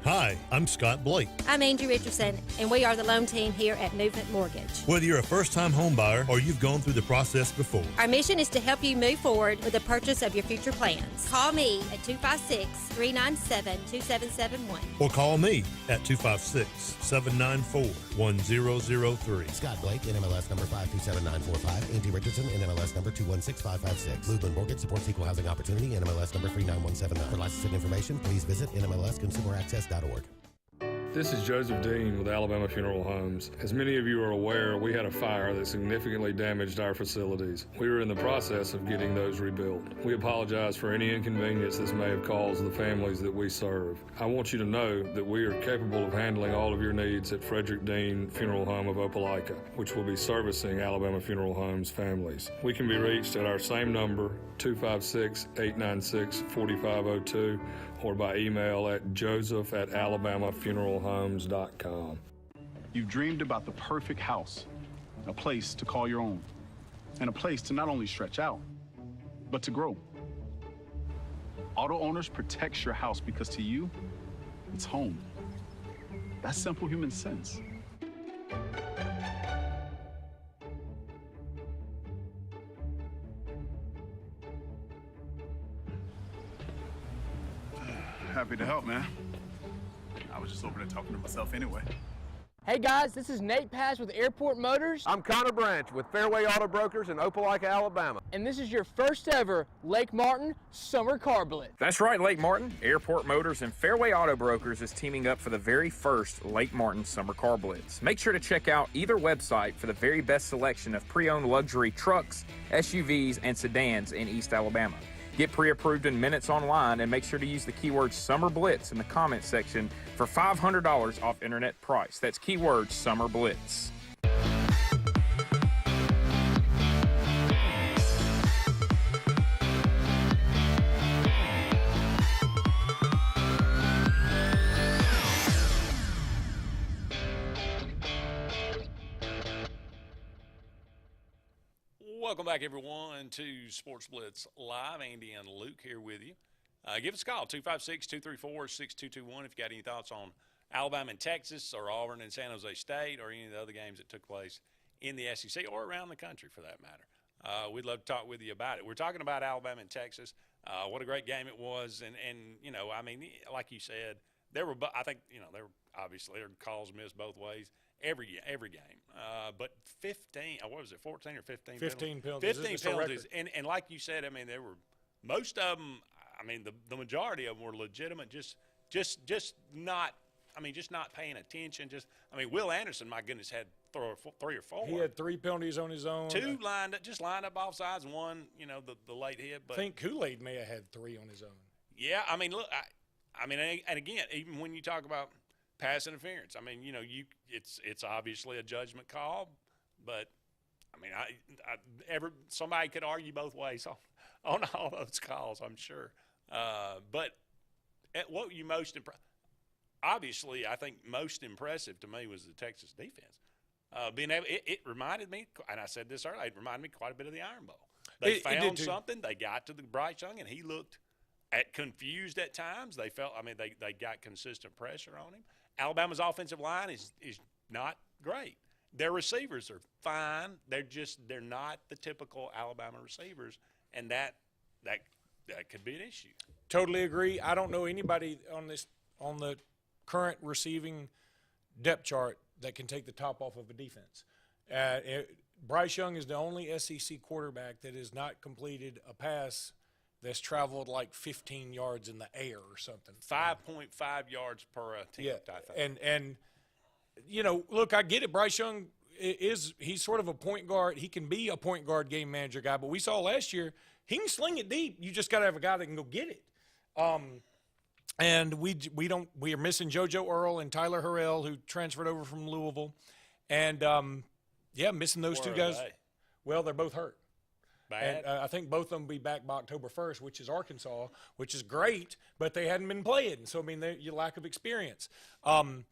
Hi, I'm Scott Blake. I'm Angie Richardson, and we are the loan team here at Movement Mortgage. Whether you're a first-time home buyer or you've gone through the process before, our mission is to help you move forward with the purchase of your future plans. Call me at 256-397-2771. or call me at 256-794-1003. Scott Blake, NMLS number 527945. Angie Richardson, NMLS number 216556. Movement Mortgage supports equal housing opportunity, NMLS number 39179. For licensing information, please visit NMLSConsumerAccess.org. This is Joseph Dean with Alabama Funeral Homes. As many of you are aware, we had a fire that significantly damaged our facilities. We were in the process of getting those rebuilt. We apologize for any inconvenience this may have caused the families that we serve. I want you to know that we are capable of handling all of your needs at Frederick Dean Funeral Home of Opelika, which will be servicing Alabama Funeral Homes families. We can be reached at our same number, 256-896-4502, or by email at joseph@alabamafuneralhomes.com. You've dreamed about the perfect house, a place to call your own, and a place to not only stretch out, but to grow. Auto Owners protects your house because to you, it's home. That's simple human sense. Happy to help, man. I was just open to talking to myself anyway. Hey guys, this is Nate Pass with Airport Motors. I'm Connor Branch with Fairway Auto Brokers in Opelika, Alabama. And this is your first ever Lake Martin Summer Car Blitz. That's right, Lake Martin. Airport Motors and Fairway Auto Brokers is teaming up for the very first Lake Martin Summer Car Blitz. Make sure to check out either website for the very best selection of pre-owned luxury trucks, SUVs, and sedans in East Alabama. Get pre-approved in minutes online and make sure to use the keyword Summer Blitz in the comments section for $500 off internet price. That's keyword Summer Blitz. Welcome back, everyone, to Sports Blitz Live. Andy and Luke here with you. Give us a call, 256-234-6221, if you got any thoughts on Alabama and Texas or Auburn and San Jose State or any of the other games that took place in the SEC or around the country, for that matter. We'd love to talk with you about it. We're talking about Alabama and Texas. What a great game it was. And you know, I mean, like you said, there were, I think, you know, there were obviously calls missed both ways. Every game, but 15. What was it? 14 or 15? 15 penalties. 15 penalties, and like you said, I mean, there were most of them. I mean, the majority of them were legitimate. Just not. I mean, just not paying attention. I mean, Will Anderson, my goodness, had three or four. He had 3 penalties on his own. 2 lined up off sides, and 1, you know, the late hit. But I think Kool-Aid may have had 3 on his own. Yeah, I mean, look, I mean, and again, even when you talk about pass interference, I mean, you know, it's obviously a judgment call, but I mean, somebody could argue both ways on all those calls, I'm sure. But what you most obviously, I think most impressive to me was the Texas defense. Being able, it reminded me, and I said this earlier, it reminded me quite a bit of the Iron Bowl. They found something. They got to the Bryce Young, and he looked confused at times. They felt, I mean, they got consistent pressure on him. Alabama's offensive line is not great. Their receivers are fine. They're not the typical Alabama receivers, and that could be an issue. Totally agree. I don't know anybody on the current receiving depth chart that can take the top off of a defense. Bryce Young is the only SEC quarterback that has not completed a pass that's traveled like 15 yards in the air or something. 5.5 yards per attempt, I think. And you know, look, I get it. Bryce Young he's sort of a point guard. He can be a point guard game manager guy, but we saw last year he can sling it deep. You just got to have a guy that can go get it. And we are missing JoJo Earl and Tyler Harrell, who transferred over from Louisville. And missing those two guys. Well, they're both hurt. Bad. And I think both of them will be back by October 1st, which is Arkansas, which is great, but they hadn't been playing. So, I mean, your lack of experience. Again,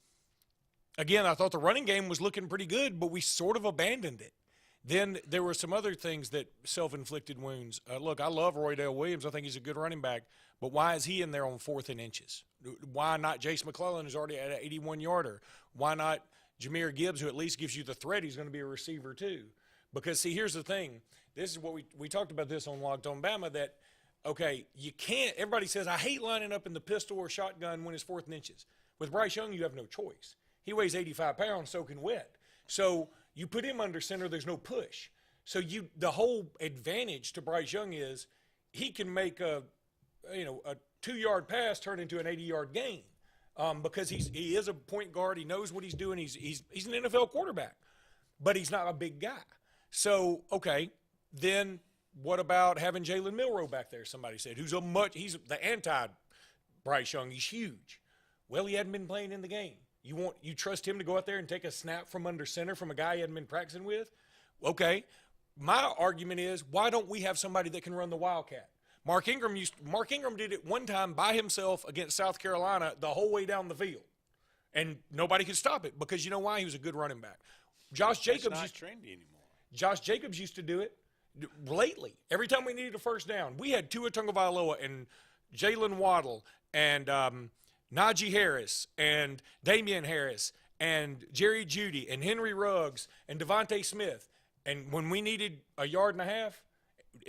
I thought the running game was looking pretty good, but we sort of abandoned it. Then there were some other things that self-inflicted wounds. Look, I love Roydale Williams. I think he's a good running back. But why is he in there on 4th and inches? Why not Jace McClellan, who's already at an 81-yarder? Why not Jahmyr Gibbs, who at least gives you the threat he's going to be a receiver too? Because, see, here's the thing. This is what we talked about this on Locked On Bama, that, okay, you can't – everybody says, I hate lining up in the pistol or shotgun when it's 4th and inches. With Bryce Young, you have no choice. He weighs 85 pounds soaking wet. So you put him under center, there's no push. So the whole advantage to Bryce Young is he can make a 2-yard pass turn into an 80-yard gain. because he is a point guard. He knows what he's doing. He's an NFL quarterback, but he's not a big guy. So, okay, then what about having Jalen Milroe back there, somebody said, he's the anti-Bryce Young. He's huge. Well, he hadn't been playing in the game. You trust him to go out there and take a snap from under center from a guy he hadn't been practicing with? Okay. My argument is, why don't we have somebody that can run the Wildcat? Mark Ingram did it one time by himself against South Carolina the whole way down the field. And nobody could stop it because you know why? He was a good running back. Josh Jacobs not trendy anymore. Josh Jacobs used to do it lately. Every time we needed a first down, we had Tua Tagovailoa and Jalen Waddle and Najee Harris and Damian Harris and Jerry Jeudy and Henry Ruggs and Devontae Smith. And when we needed a yard and a half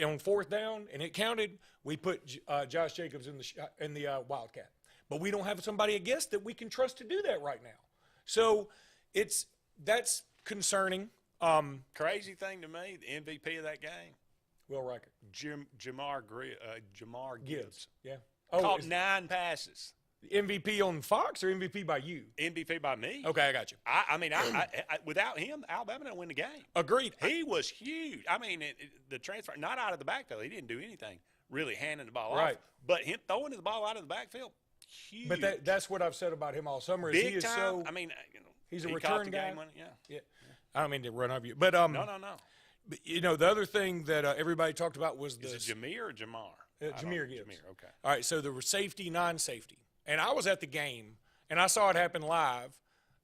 on fourth down and it counted, we put Josh Jacobs in the Wildcat. But we don't have somebody against that we can trust to do that right now. So that's concerning. Crazy thing to me, the MVP of that game, Will Riker, Jamar Gibbs. Yeah. Caught 9 passes. MVP on Fox or MVP by you? MVP by me. Okay, I got you. I mean, without him, Alabama didn't win the game. Agreed. He was huge. I mean, the transfer, not out of the backfield. He didn't do anything really handing the ball Right. off. But him throwing the ball out of the backfield, huge. But that's what I've said about him all summer. Is Big he is time. so, I mean, he's a he return caught the guy. game winning, yeah. I don't mean to run over you, but No. But, the other thing that everybody talked about was Is it Jameer or Jamar? Jameer Gibbs. Jameer, okay. All right, so there was safety, non-safety. And I was at the game, and I saw it happen live,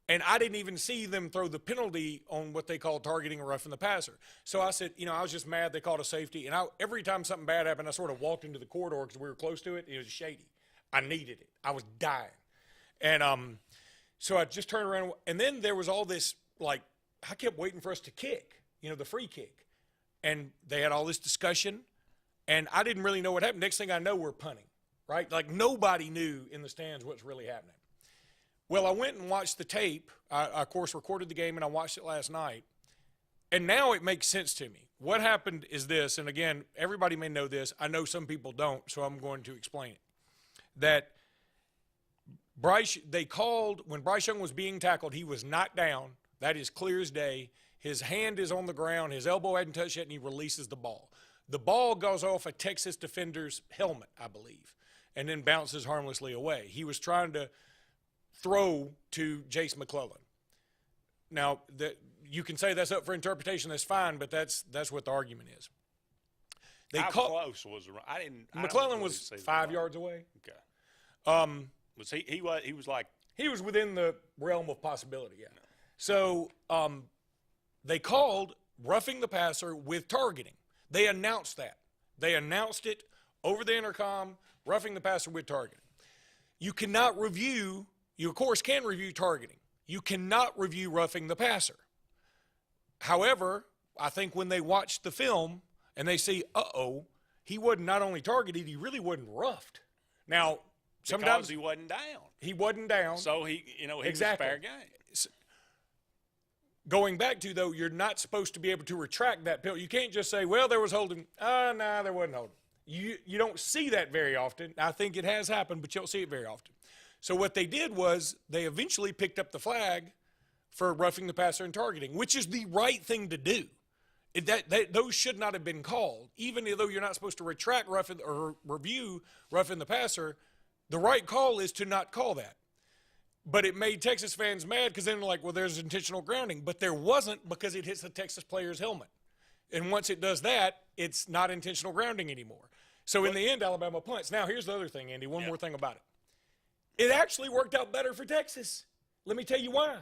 and I didn't even see them throw the penalty on what they call targeting or roughing the passer. So I said, I was just mad they called a safety. And every time something bad happened, I sort of walked into the corridor because we were close to it. It was shady. I needed it. I was dying. And so I just turned around, and then there was all this, I kept waiting for us to kick, the free kick. And they had all this discussion, and I didn't really know what happened. Next thing I know, we're punting. Right? Like nobody knew in the stands what's really happening. Well, I went and watched the tape. I, of course, recorded the game, and I watched it last night. And now it makes sense to me. What happened is this, and again, everybody may know this. I know some people don't, so I'm going to explain it. That they called, when Bryce Young was being tackled, he was knocked down. That is clear as day. His hand is on the ground. His elbow hadn't touched yet, and he releases the ball. The ball goes off a Texas defender's helmet, I believe, and then bounces harmlessly away. He was trying to throw to Jace McClellan. Now, you can say that's up for interpretation. That's fine, but that's what the argument is. How close was it? McClellan was 5 yards away. Okay. Was he was like he was within the realm of possibility. Yeah. No. So they called roughing the passer with targeting. They announced that. They announced it over the intercom. Roughing the passer with targeting. You cannot review, you of course can review targeting. You cannot review roughing the passer. However, I think when they watch the film and they see, he wasn't not only targeted, he really wasn't roughed. Now, sometimes he wasn't down. He wasn't down. So he exactly. was fair game. Going back to, though, you're not supposed to be able to retract that penalty. You can't just say, well, there was holding. No, there wasn't holding. You don't see that very often. I think it has happened, but you don't see it very often. So what they did was they eventually picked up the flag for roughing the passer and targeting, which is the right thing to do. Those should not have been called. Even though you're not supposed to retract roughing or review roughing the passer, the right call is to not call that. But it made Texas fans mad because then they're like, well, there's intentional grounding. But there wasn't because it hits the Texas player's helmet. And once it does that, it's not intentional grounding anymore. So in the end, Alabama punts. Now, here's the other thing, Andy. One more thing about it. It actually worked out better for Texas. Let me tell you why.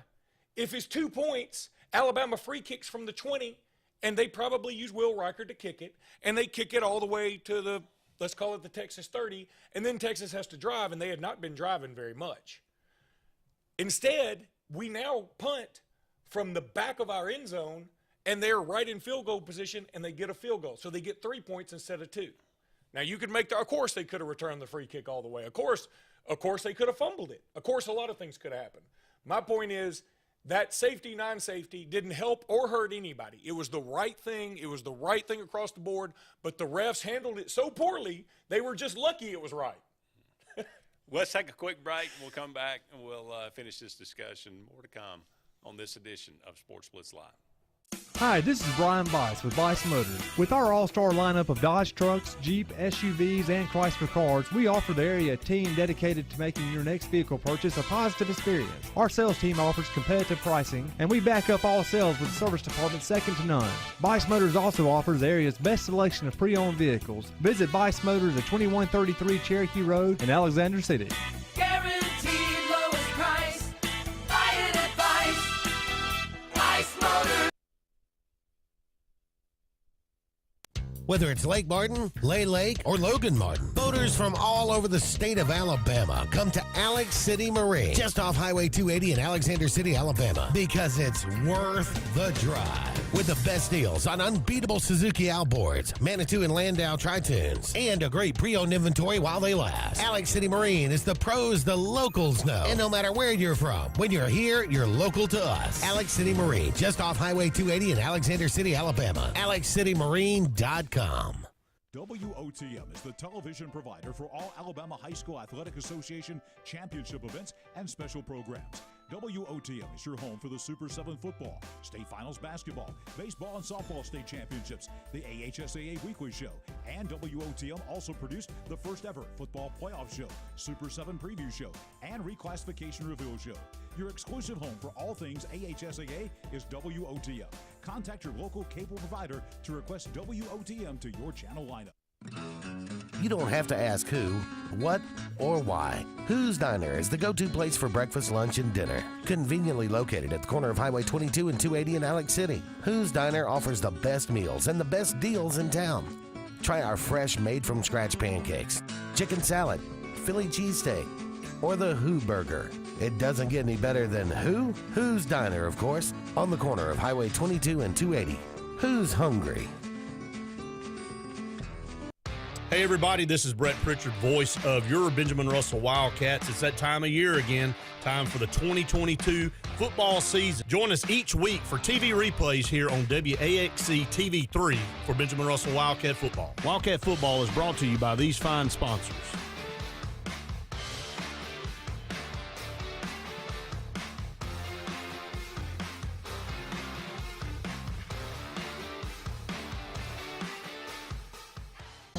If it's 2 points, Alabama free kicks from the 20, and they probably use Will Riker to kick it, and they kick it all the way to the, let's call it the Texas 30, and then Texas has to drive, and they had not been driving very much. Instead, we now punt from the back of our end zone, and they're right in field goal position, and they get a field goal. So they get 3 points instead of 2. Now, you could of course, they could have returned the free kick all the way. Of course, they could have fumbled it. Of course, a lot of things could have happened. My point is that safety, non-safety didn't help or hurt anybody. It was the right thing. It was the right thing across the board, but the refs handled it so poorly, they were just lucky it was right. Let's take a quick break. We'll come back and we'll finish this discussion. More to come on this edition of Sports Blitz Live. Hi, this is Brian Bice with Bice Motors. With our all-star lineup of Dodge trucks, Jeep, SUVs, and Chrysler cars, we offer the area a team dedicated to making your next vehicle purchase a positive experience. Our sales team offers competitive pricing, and we back up all sales with a service department second to none. Bice Motors also offers the area's best selection of pre-owned vehicles. Visit Bice Motors at 2133 Cherokee Road in Alexander City. Guaranteed lowest price. Buy it at Bice Motors. Whether it's Lake Martin, Lay Lake, or Logan Martin, boaters from all over the state of Alabama come to Alex City Marine, just off Highway 280 in Alexander City, Alabama, because it's worth the drive. With the best deals on unbeatable Suzuki outboards, Manitou and Landau tri-tunes, and a great pre-owned inventory while they last. Alex City Marine is the pros the locals know. And no matter where you're from, when you're here, you're local to us. Alex City Marine, just off Highway 280 in Alexander City, Alabama. AlexCityMarine.com. WOTM is the television provider for all Alabama High School Athletic Association championship events and special programs. WOTM is your home for the Super 7 football, state finals basketball, baseball and softball state championships, the AHSAA weekly show, and WOTM also produced the first ever football playoff show, Super 7 preview show, and reclassification reveal show. Your exclusive home for all things AHSAA is WOTM. Contact your local cable provider to request WOTM to your channel lineup. You don't have to ask who, what, or why. Who's Diner is the go-to place for breakfast, lunch, and dinner. Conveniently located at the corner of Highway 22 and 280 in Alex City. Who's Diner offers the best meals and the best deals in town. Try our fresh, made-from-scratch pancakes, chicken salad, Philly cheesesteak, or the Who Burger. It doesn't get any better than who? Who's Diner, of course, on the corner of Highway 22 and 280. Who's hungry? Hey everybody, this is Brett Pritchard, voice of your Benjamin Russell Wildcats. It's that time of year again, time for the 2022 football season. Join us each week for TV replays here on WAXC TV3 for Benjamin Russell Wildcat football. Wildcat football is brought to you by these fine sponsors.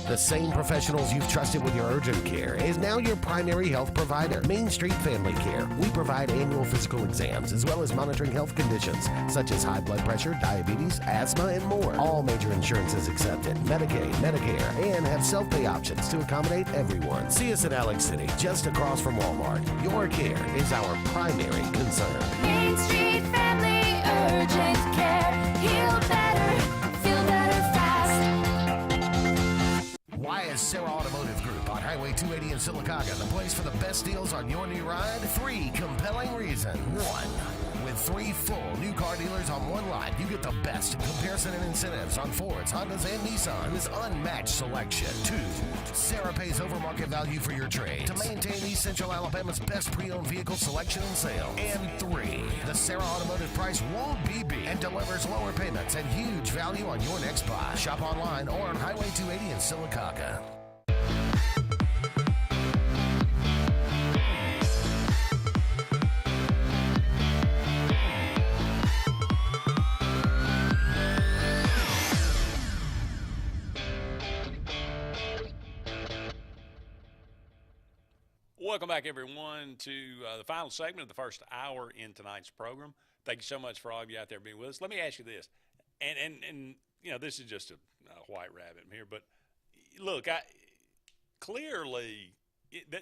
The same professionals you've trusted with your urgent care is now your primary health provider, Main Street Family Care. We provide annual physical exams as well as monitoring health conditions such as high blood pressure, diabetes, asthma, and more. All major insurances accepted, Medicaid, Medicare, and have self-pay options to accommodate everyone. See us in Alex City, just across from Walmart. Your care is our primary concern. Main Street Family Urgent Care. Heal better, feel better fast. Why is Sarah Automotive Group on Highway 280 in Sylacauga the place for the best deals on your new ride? 3 compelling reasons. 1, with 3 full new car dealers on one lot, you get the best in comparison and incentives on Fords, Hondas, and Nissans. Unmatched selection. 2, Sarah pays over market value for your trade to maintain East Central Alabama's best pre-owned vehicle selection and sales. And 3, the Sarah Automotive price won't be beat and delivers lower payments and huge value on your next buy. Shop online or on Highway 280 in Sylacauga. Welcome back, everyone, to the final segment of the first hour in tonight's program. Thank you so much for all of you out there being with us. Let me ask you this, and you know, this is just a white rabbit here, but look, clearly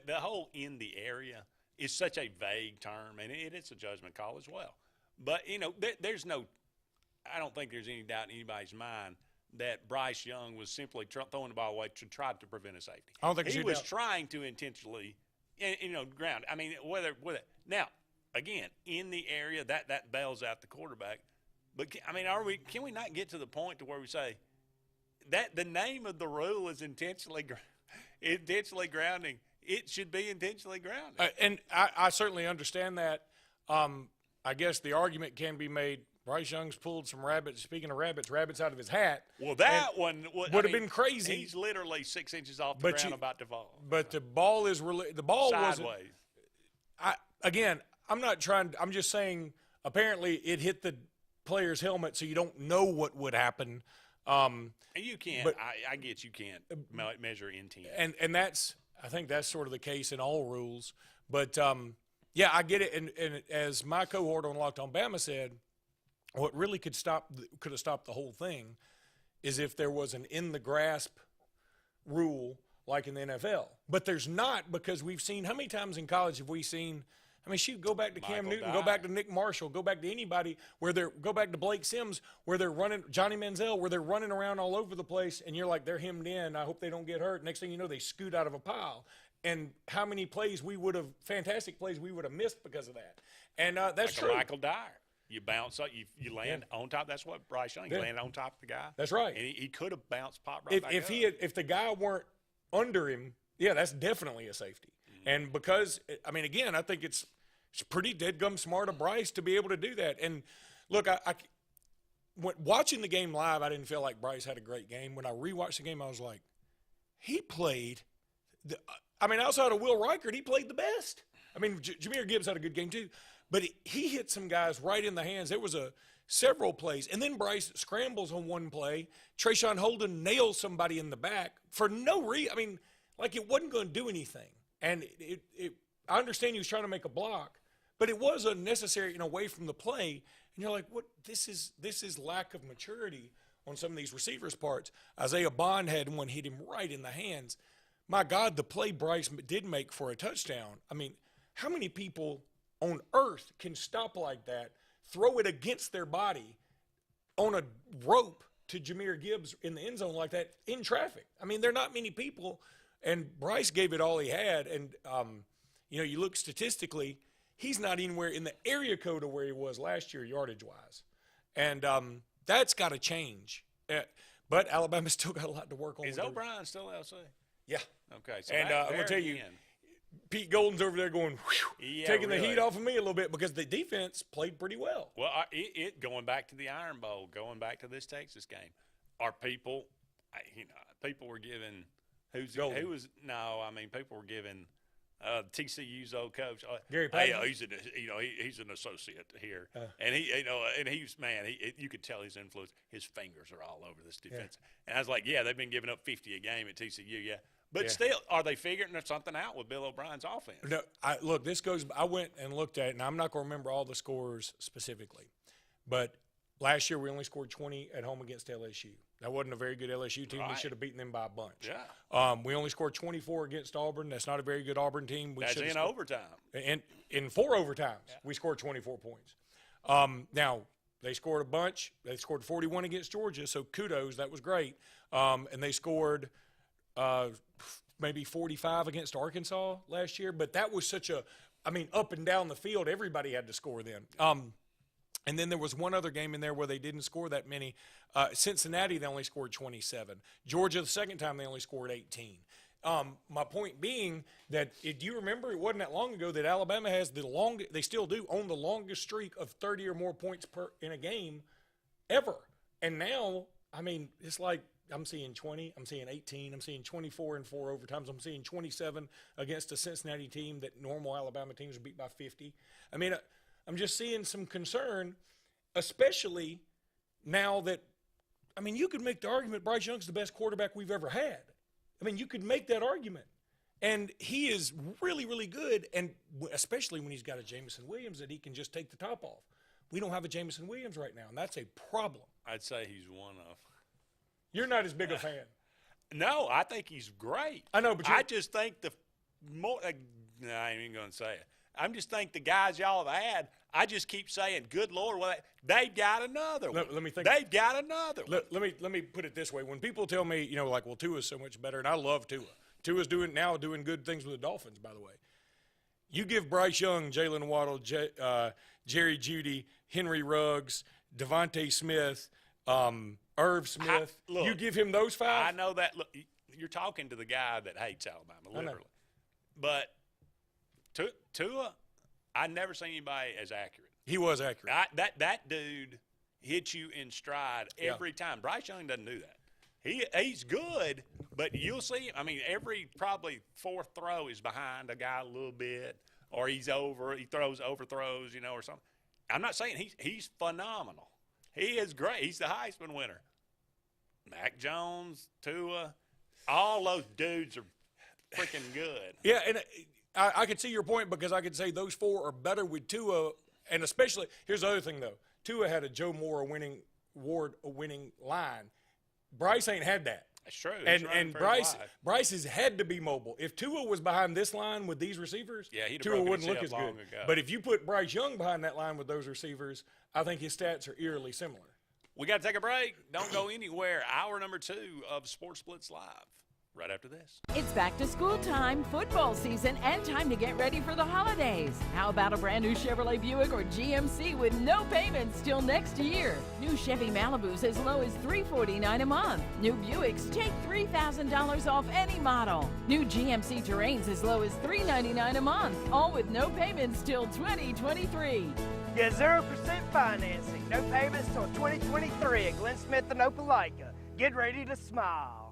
the whole "in the area" is such a vague term, and it's a judgment call as well. But you know, there's no, I don't think there's any doubt in anybody's mind that Bryce Young was simply throwing the ball away to try to prevent a safety. I don't think he was trying to intentionally. You know, ground. I mean, whether now again in the area that bails out the quarterback. But I mean, can we not get to the point to where we say that the name of the rule is intentionally grounding? It should be intentionally grounding. And I certainly understand that. I guess the argument can be made Bryce Young's pulled some rabbits. Speaking of rabbits out of his hat. Well, that one would have been crazy. He's literally 6 inches off the ground about to fall. But the ball is the ball sideways. I'm not trying. I'm just saying. Apparently, it hit the player's helmet, so you don't know what would happen. And you can't. But, I get you can't measure intent. And I think that's sort of the case in all rules. But yeah, I get it. And as my cohort on Locked On Bama said, what really could have stopped the whole thing is if there was an in the grasp rule like in the NFL. But there's not, because we've seen, how many times in college have we seen, I mean, shoot, go back to Cam Newton, go back to Nick Marshall, go back to anybody go back to Blake Sims, where they're running, Johnny Manziel, where they're running around all over the place, and you're like, they're hemmed in. I hope they don't get hurt. Next thing you know, they scoot out of a pile. And how many plays fantastic plays we would have missed because of that. And that's like true. Michael Dyer. You bounce up, you land on top. That's what Bryce Young, you landed on top of the guy. That's right. And he could have bounced pop right back up. If the guy weren't under him, yeah, that's definitely a safety. Mm-hmm. And because, I mean, again, I think it's pretty deadgum smart of Bryce to be able to do that. And look, watching the game live, I didn't feel like Bryce had a great game. When I rewatched the game, I was like, he played. Outside of Will Reichert, he played the best. I mean, Jahmyr Gibbs had a good game too, but he hit some guys right in the hands. There was several plays, and then Bryce scrambles on one play. Trayshawn Holden nails somebody in the back for no reason. I mean, like it wasn't going to do anything. And I understand he was trying to make a block, but it was unnecessary and away from the play. And you're like, what? This is lack of maturity on some of these receivers' parts. Isaiah Bond had one hit him right in the hands. My God, the play Bryce did make for a touchdown. I mean, how many people on earth can stop like that, throw it against their body on a rope to Jahmyr Gibbs in the end zone like that in traffic? I mean, there are not many people, and Bryce gave it all he had. And, you look statistically, he's not anywhere in the area code of where he was last year yardage-wise. And that's got to change. But Alabama's still got a lot to work on. Is O'Brien still LC? Yeah. Okay. So and I'm going to tell you, Pete Golden's over there going, taking the heat off of me a little bit because the defense played pretty well. Well, going back to the Iron Bowl, going back to this Texas game, people were giving people were giving TCU's old coach Gary Patton. He's an associate here, and you could tell his influence. His fingers are all over this defense, and I was like, they've been giving up 50 a game at TCU, but still, are they figuring something out with Bill O'Brien's offense? No, I went and looked at it, and I'm not going to remember all the scores specifically, but last year we only scored 20 at home against LSU. That wasn't a very good LSU team. Right. We should have beaten them by a bunch. Yeah. We only scored 24 against Auburn. That's not a very good Auburn team. That's in overtime. And in 4 overtimes, we scored 24 points. Now, they scored a bunch. They scored 41 against Georgia, so kudos. That was great. And they scored maybe 45 against Arkansas last year. But that was up and down the field, everybody had to score then. And then there was one other game in there where they didn't score that many. Cincinnati, they only scored 27. Georgia, the second time, they only scored 18. My point being that, do you remember, it wasn't that long ago that Alabama has they still do, own the longest streak of 30 or more points in a game ever. And now, it's like I'm seeing 20, I'm seeing 18, I'm seeing 24 in 4 overtimes, I'm seeing 27 against a Cincinnati team that normal Alabama teams are beat by 50. I'm just seeing some concern, especially now that, you could make the argument Bryce Young's the best quarterback we've ever had. You could make that argument. And he is really, really good, and especially when he's got a Jameson Williams that he can just take the top off. We don't have a Jameson Williams right now, and that's a problem. I'd say he's one of. You're not as big a fan. No, I think he's great. I know, but I just think I ain't even going to say it. I just think the guys y'all have had, I just keep saying, good Lord, they've got another one. Let me think. They've got another one. Let me put it this way. When people tell me, Tua's so much better, and I love Tua. Tua's doing good things with the Dolphins, by the way. You give Bryce Young, Jalen Waddle, Jerry Jeudy, Henry Ruggs, Devontae Smith, Irv Smith. You give him those 5? I know that. Look, you're talking to the guy that hates Alabama, literally. But Tua, I never seen anybody as accurate. He was accurate. That dude, hit you in stride every time. Bryce Young doesn't do that. He's good, but you'll see. I mean, every probably fourth throw is behind a guy a little bit, or he's over. He overthrows, or something. I'm not saying he's phenomenal. He is great. He's the Heisman winner. Mac Jones, Tua, all those dudes are freaking good. Yeah, and I could see your point because I could say those four are better with Tua, and especially here's the other thing though. Tua had a Joe Moore a winning line. Bryce ain't had that. That's true. And Bryce has had to be mobile. If Tua was behind this line with these receivers, Tua wouldn't look as good. But if you put Bryce Young behind that line with those receivers, I think his stats are eerily similar. We got to take a break. Don't go anywhere. Hour number 2 of Sports Blitz Live. Right after this. It's back to school time, football season, and time to get ready for the holidays. How about a brand new Chevrolet Buick or GMC with no payments till next year? New Chevy Malibus as low as $349 a month. New Buicks take $3,000 off any model. New GMC Terrains as low as $399 a month, all with no payments till 2023. Get 0% financing, no payments till 2023 at Glenn Smith and Opelika. Get ready to smile.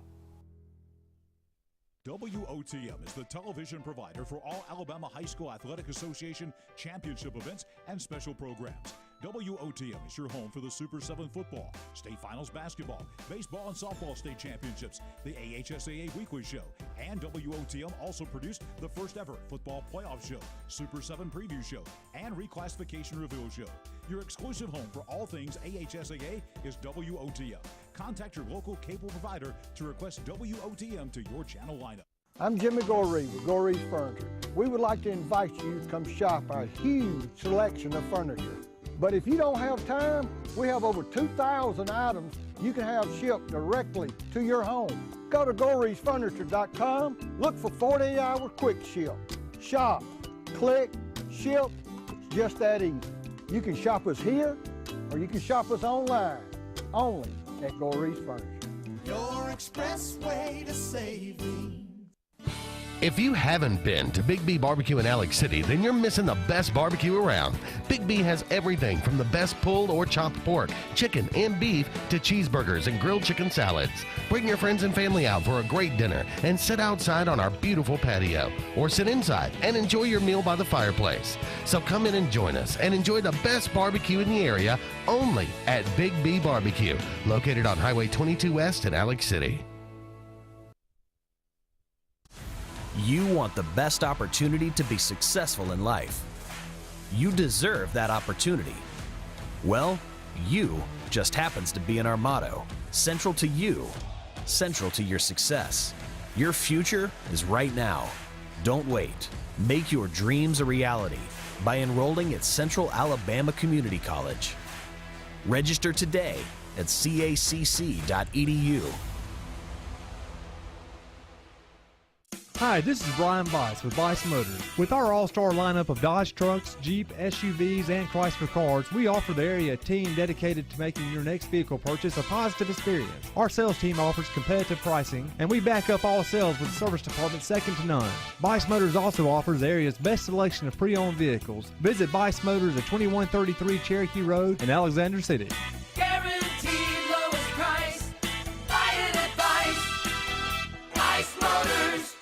WOTM is the television provider for all Alabama High School Athletic Association championship events and special programs. WOTM is your home for the Super 7 football, state finals basketball, baseball and softball state championships, the AHSAA Weekly Show, and WOTM also produced the first ever football playoff show, Super 7 preview show, and reclassification reveal show. Your exclusive home for all things AHSAA is WOTM. Contact your local cable provider to request WOTM to your channel lineup. I'm Jimmy Goree with Goree's Furniture. We would like to invite you to come shop our huge selection of furniture. But if you don't have time, we have over 2,000 items you can have shipped directly to your home. Go to GoreesFurniture.com, look for 48-hour quick ship. Shop, click, ship, it's just that easy. You can shop us here, or you can shop us online, only at Goree's Furniture. Your express way to saving. If you haven't been to Big B Barbecue in Alex City, then you're missing the best barbecue around. Big B has everything from the best pulled or chopped pork, chicken, and beef to cheeseburgers and grilled chicken salads. Bring your friends and family out for a great dinner and sit outside on our beautiful patio, or sit inside and enjoy your meal by the fireplace. So come in and join us and enjoy the best barbecue in the area only at Big B Barbecue, located on Highway 22 West in Alex City. You want the best opportunity to be successful in life. You deserve that opportunity. Well, you just happens to be in our motto. Central to you, central to your success. Your future is right now. Don't wait. Make your dreams a reality by enrolling at Central Alabama Community College. Register today at cacc.edu. Hi, this is Brian Bice with Bice Motors. With our all-star lineup of Dodge trucks, Jeep, SUVs, and Chrysler cars, we offer the area team dedicated to making your next vehicle purchase a positive experience. Our sales team offers competitive pricing, and we back up all sales with a service department second to none. Bice Motors also offers the area's best selection of pre-owned vehicles. Visit Bice Motors at 2133 Cherokee Road in Alexander City. Guaranteed lowest price. Buy it at Bice. Bice Motors.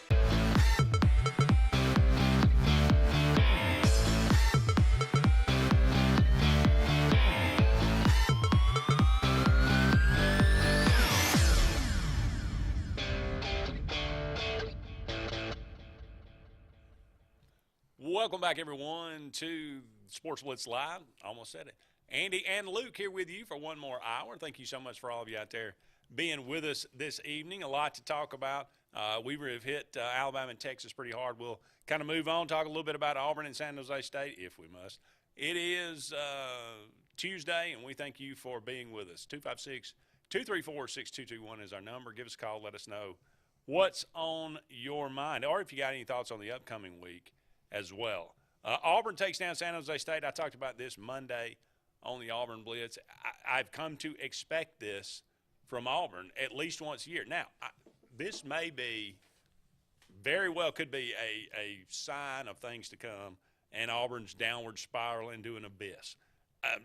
Welcome back, everyone, to Sports Blitz Live. Almost said it. Andy and Luke here with you for one more hour. Thank you so much for all of you out there being with us this evening. A lot to talk about. We have hit Alabama and Texas pretty hard. We'll kind of move on, talk a little bit about Auburn and San Jose State, if we must. It is Tuesday, and we thank you for being with us. 256-234-6221 is our number. Give us a call. Let us know what's on your mind, or if you got any thoughts on the upcoming week as well. Auburn takes down San Jose State. I talked about this Monday on the Auburn Blitz. I've come to expect this from Auburn at least once a year. Now, this may be, very well could be a sign of things to come, and Auburn's downward spiral into an abyss.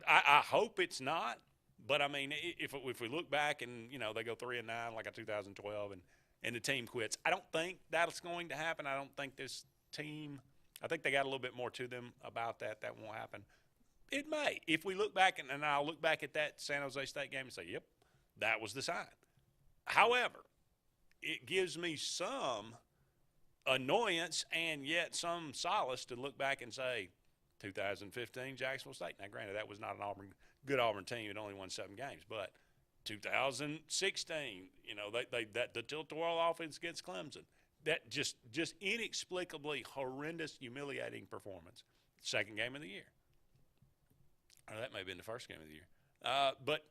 I hope it's not, But I mean, if we look back and they go 3-9 like a 2012 and the team quits, I don't think that's going to happen. I don't think this team. I think they got a little bit more to them about that. That won't happen. It may. If we look back and I'll look back at that San Jose State game and say, yep, that was the sign. However, it gives me some annoyance and yet some solace to look back and say 2015 Jacksonville State. Now, granted, that was not an good Auburn team. It only won 7 games. But 2016, the tilt-a-whirl offense against Clemson, that just inexplicably horrendous, humiliating performance. Second game of the year. Or that may have been the first game of the year. But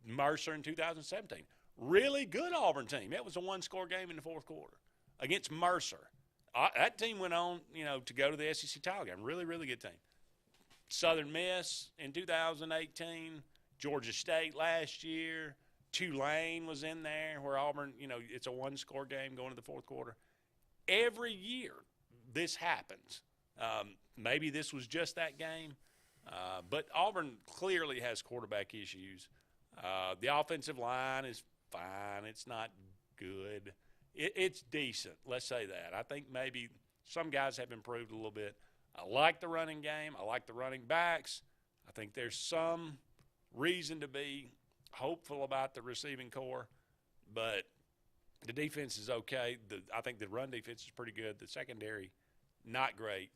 Mercer in 2017, really good Auburn team. That was a one-score game in the fourth quarter against Mercer. That team went on, to go to the SEC title game. Really, really good team. Southern Miss in 2018, Georgia State last year, Tulane was in there where Auburn, it's a one-score game going to the fourth quarter. Every year this happens. Maybe this was just that game, but Auburn clearly has quarterback issues. The offensive line is fine. It's not good. It's decent, let's say that. I think maybe some guys have improved a little bit. I like the running game. I like the running backs. I think there's some reason to be hopeful about the receiving core, but the defense is okay. I think the run defense is pretty good. The secondary, not great.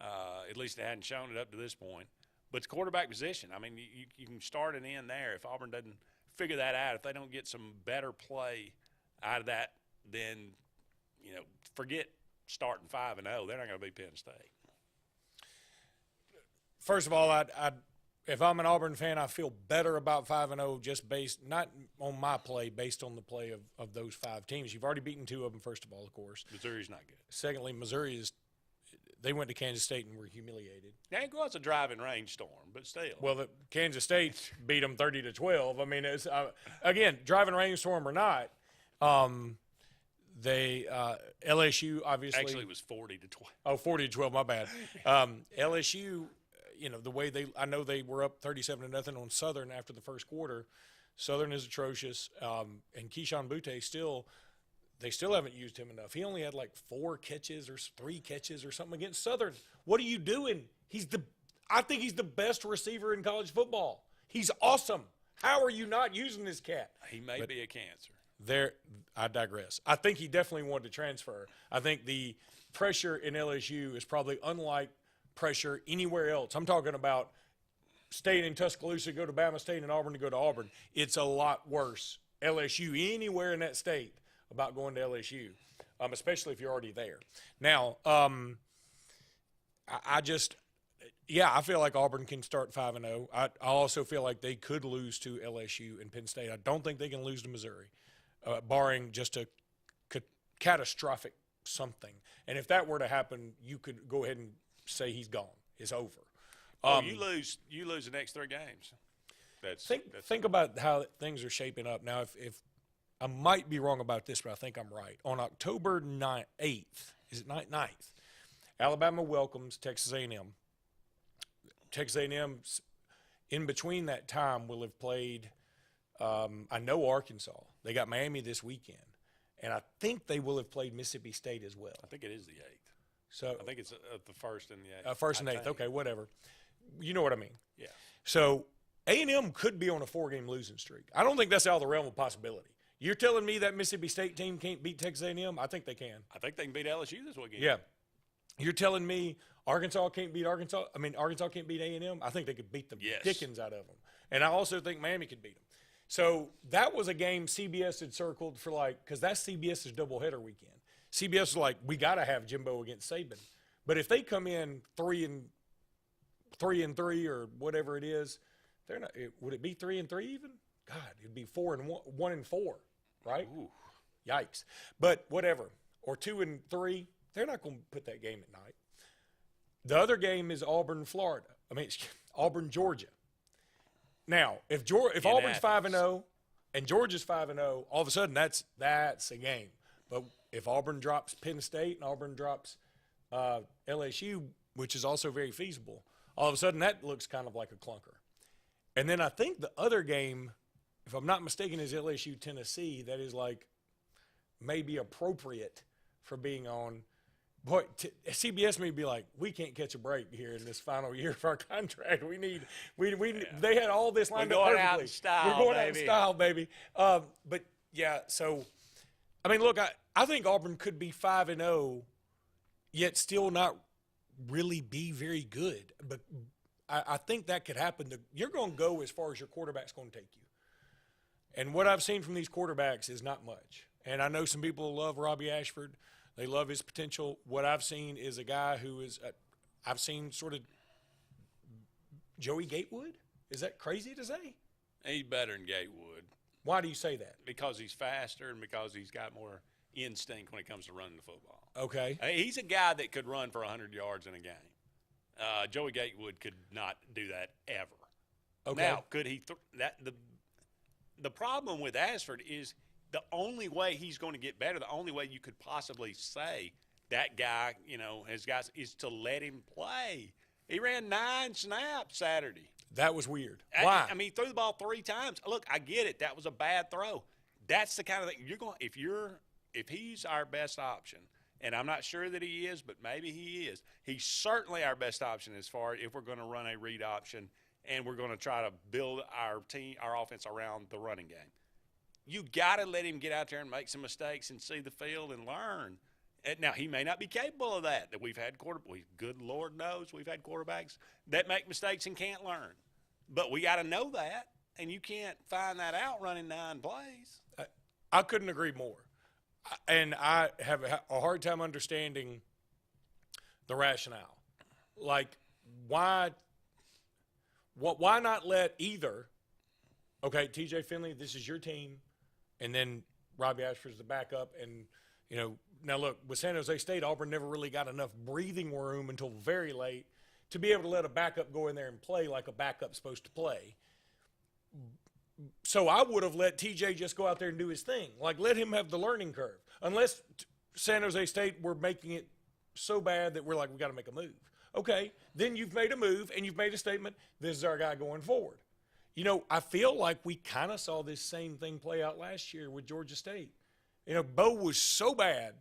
At least they hadn't shown it up to this point. But the quarterback position, I mean, you can start and end there. If Auburn doesn't figure that out, if they don't get some better play out of that, then, forget starting 5-0. They're not going to be Penn State. First of all, if I'm an Auburn fan, I feel better about 5-0 just based not on my play, based on the play of those 5 teams. You've already beaten 2 of them, first of all, of course. Missouri's not good. Secondly, Missouri they went to Kansas State and were humiliated. Yeah, it was a driving rainstorm, but still. Well, Kansas State beat them 30-12. I mean, it's again, driving rainstorm or not. LSU obviously actually it was 40-12. Oh, 40-12. My bad. LSU, the way I know they were up 37-0 on Southern after the first quarter. Southern is atrocious, and Keyshawn Butte they still haven't used him enough. He only had like 4 catches or 3 catches or something against Southern. What are you doing? I think he's the best receiver in college football. He's awesome. How are you not using this cat? He may be a cancer. I digress. I think he definitely wanted to transfer. I think the pressure in LSU is probably unlike pressure anywhere else. I'm talking about staying in Tuscaloosa, go to Bama State, and Auburn to go to Auburn. It's a lot worse. LSU, anywhere in that state, about going to LSU, especially if you're already there. Now, I feel like Auburn can start 5-0. I also feel like they could lose to LSU and Penn State. I don't think they can lose to Missouri, barring just a catastrophic something. And if that were to happen, you could go ahead and say he's gone. It's over. You lose the next 3 games. Think about how things are shaping up. Now, if I might be wrong about this, but I think I'm right. On October 8th, is it 9th? Alabama welcomes Texas A&M. Texas A&M, in between that time, will have played, I know Arkansas. They got Miami this weekend. And I think they will have played Mississippi State as well. I think it is the 8th. So I think it's the 1st and the 8th. 1st and 8th, okay, whatever. You know what I mean. Yeah. So A&M could be on a 4-game losing streak. I don't think that's out of the realm of possibility. You're telling me that Mississippi State team can't beat Texas A&M? I think they can. I think they can beat LSU this weekend. Yeah. You're telling me Arkansas can't beat Arkansas? I mean, Arkansas can't beat A&M? I think they could beat the dickens out of them. And I also think Miami could beat them. So that was a game CBS had circled for because that's CBS's doubleheader weekend. CBS was like, we got to have Jimbo against Saban. But if they come in 3-3 or whatever it is, they're not. Would it be 3-3 even? God, it'd be 1-4, right? Ooh. Yikes! But whatever, or 2-3, they're not going to put that game at night. The other game is Auburn, Florida. Auburn, Georgia. Now, if Auburn's 5-0 and Georgia's 5-0, all of a sudden that's a game. But if Auburn drops Penn State and Auburn drops LSU, which is also very feasible, all of a sudden that looks kind of like a clunker. And then I think the other game, if I'm not mistaken, is LSU Tennessee. That is like maybe appropriate for being on. Boy, CBS may be like, we can't catch a break here in this final year of our contract. They had all this lined up perfectly. Out in style, We're going out in style, baby. But yeah, so I mean, look, I think Auburn could be 5-0, yet still not really be very good. But I think that could happen. You're going to go as far as your quarterback's going to take you. And what I've seen from these quarterbacks is not much. And I know some people love Robbie Ashford. They love his potential. What I've seen is a guy who is I've seen sort of Joey Gatewood. Is that crazy to say? He's better than Gatewood. Why do you say that? Because he's faster and because he's got more instinct when it comes to running the football. Okay. He's a guy that could run for 100 yards in a game. Joey Gatewood could not do that ever. Okay. Now, could he the problem with Ashford is the only way he's going to get better, the only way you could possibly say that guy, has got is to let him play. He ran 9 snaps Saturday. That was weird. Why? I mean, he threw the ball 3 times. Look, I get it. That was a bad throw. That's the kind of thing if he's our best option, and I'm not sure that he is, but maybe he is. He's certainly our best option as far if we're going to run a read option and we're going to try to build our offense around the running game. You got to let him get out there and make some mistakes and see the field and learn. Now, he may not be capable of that. That we've had good Lord knows we've had quarterbacks that make mistakes and can't learn. But we got to know that, and you can't find that out running 9 plays. I couldn't agree more. And I have a hard time understanding the rationale. Like, why not let either, okay, TJ Finley, this is your team, and then Robbie Ashford's the backup. And, now look, with San Jose State, Auburn never really got enough breathing room until very late to be able to let a backup go in there and play like a backup's supposed to play. So I would have let TJ just go out there and do his thing. Like, let him have the learning curve. Unless San Jose State were making it so bad that we're like, we got to make a move. Okay, then you've made a move and you've made a statement. This is our guy going forward. I feel like we kind of saw this same thing play out last year with Georgia State. Bo was so bad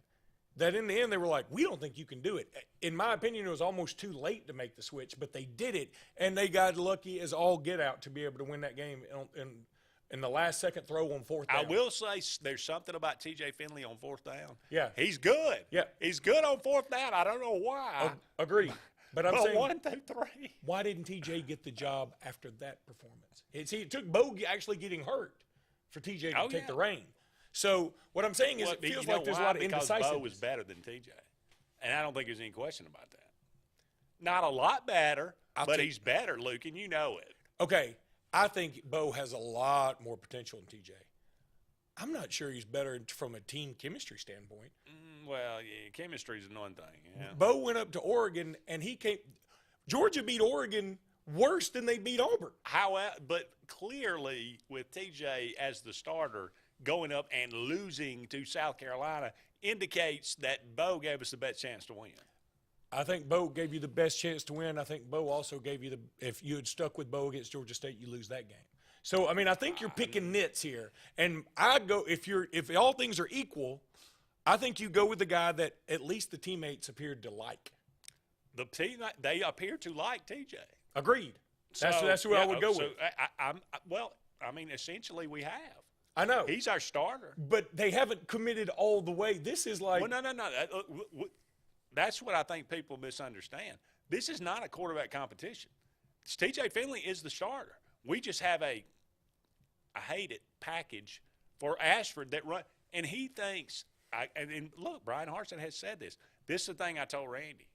that in the end they were like, we don't think you can do it. In my opinion, it was almost too late to make the switch, but they did it, and they got lucky as all get out to be able to win that game in the last second throw on 4th down. I will say there's something about T.J. Finley on 4th down. Yeah. He's good. Yeah. He's good on 4th down. I don't know why. Agreed. But I'm saying 1 through 3. Why didn't TJ get the job after that performance? It took Bo actually getting hurt for TJ to take the reign. So what I'm saying is it feels like there's a lot of indecisiveness. Because Bo was better than TJ. And I don't think there's any question about that. Not a lot better, but he's better, Luke, and you know it. Okay. I think Bo has a lot more potential than TJ. I'm not sure he's better from a team chemistry standpoint. Well, yeah, chemistry is one thing. Yeah. Bo went up to Oregon, and Georgia beat Oregon worse than they beat Auburn. But clearly, with TJ as the starter, going up and losing to South Carolina indicates that Bo gave us the best chance to win. I think Bo gave you the best chance to win. I think Bo also gave you if you had stuck with Bo against Georgia State, you lose that game. So, I mean, I think you're picking nits here. And if all things are equal, I think you go with the guy that at least the teammates appeared to like. They appear to like TJ. Agreed. That's who I would go with. Essentially we have. I know. He's our starter. But they haven't committed all the way. This is like. Well, no. That's what I think people misunderstand. This is not a quarterback competition. TJ Finley is the starter. We just have I hate it, package for Ashford that run. And he thinks, and look, Brian Harsin has said this. This is the thing I told Randy.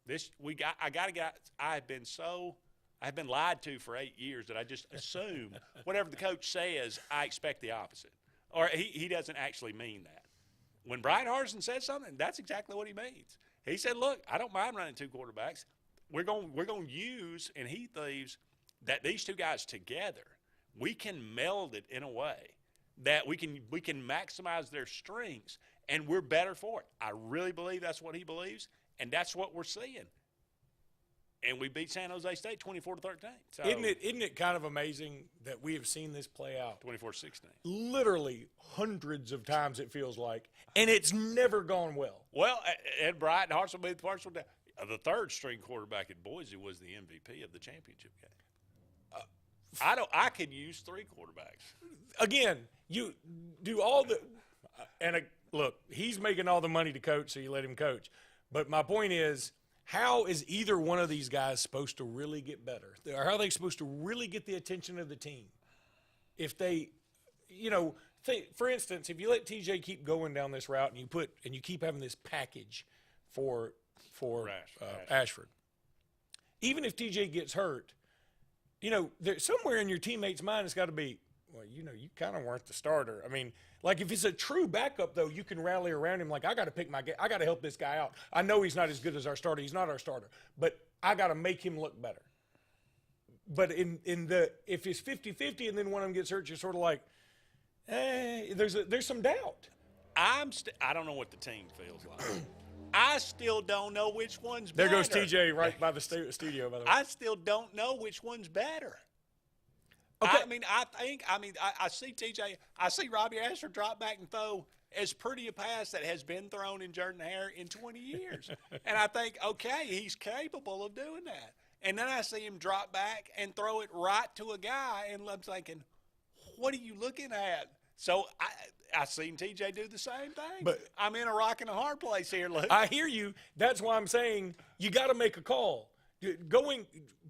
I have been lied to for 8 years that I just assume whatever the coach says, I expect the opposite. Or he doesn't actually mean that. When Brian Harsin says something, that's exactly what he means. He said, look, I don't mind running 2 quarterbacks. We're going to use, and he believes that these 2 guys together, we can meld it in a way that we can maximize their strengths, and we're better for it. I really believe that's what he believes, and that's what we're seeing. and we beat San Jose State 24-13. So Isn't it kind of amazing that we have seen this play out? 24-16. Literally hundreds of times, it feels like, and it's never gone well. Well, Ed Bryant and Hartsel Booth partial down. The third string quarterback at Boise was the MVP of the championship game. I can use 3 quarterbacks. Again, you do all the look, he's making all the money to coach, so you let him coach. But my point is, how is either one of these guys supposed to really get better? Or how are they supposed to really get the attention of the team? If they, for instance, if you let TJ keep going down this route and you keep having this package for Ashford, even if TJ gets hurt, somewhere in your teammate's mind it's got to be, well, you kind of weren't the starter. I mean, like if it's a true backup, though, you can rally around him. Like, I got to help this guy out. I know he's not as good as our starter. He's not our starter, but I got to make him look better. But if it's 50-50 and then one of them gets hurt, you're sort of like, there's some doubt. I don't know what the team feels like. I still don't know which one's better. There goes TJ right by the studio, by the way. I still don't know which one's better. Okay. I see TJ. I see Robbie Ashford drop back and throw as pretty a pass that has been thrown in Jordan-Hare in 20 years. And I think, okay, he's capable of doing that. And then I see him drop back and throw it right to a guy, and I'm thinking, what are you looking at? So I seen TJ do the same thing. But I'm in a rock and a hard place here, Luke. I hear you. That's why I'm saying you got to make a call.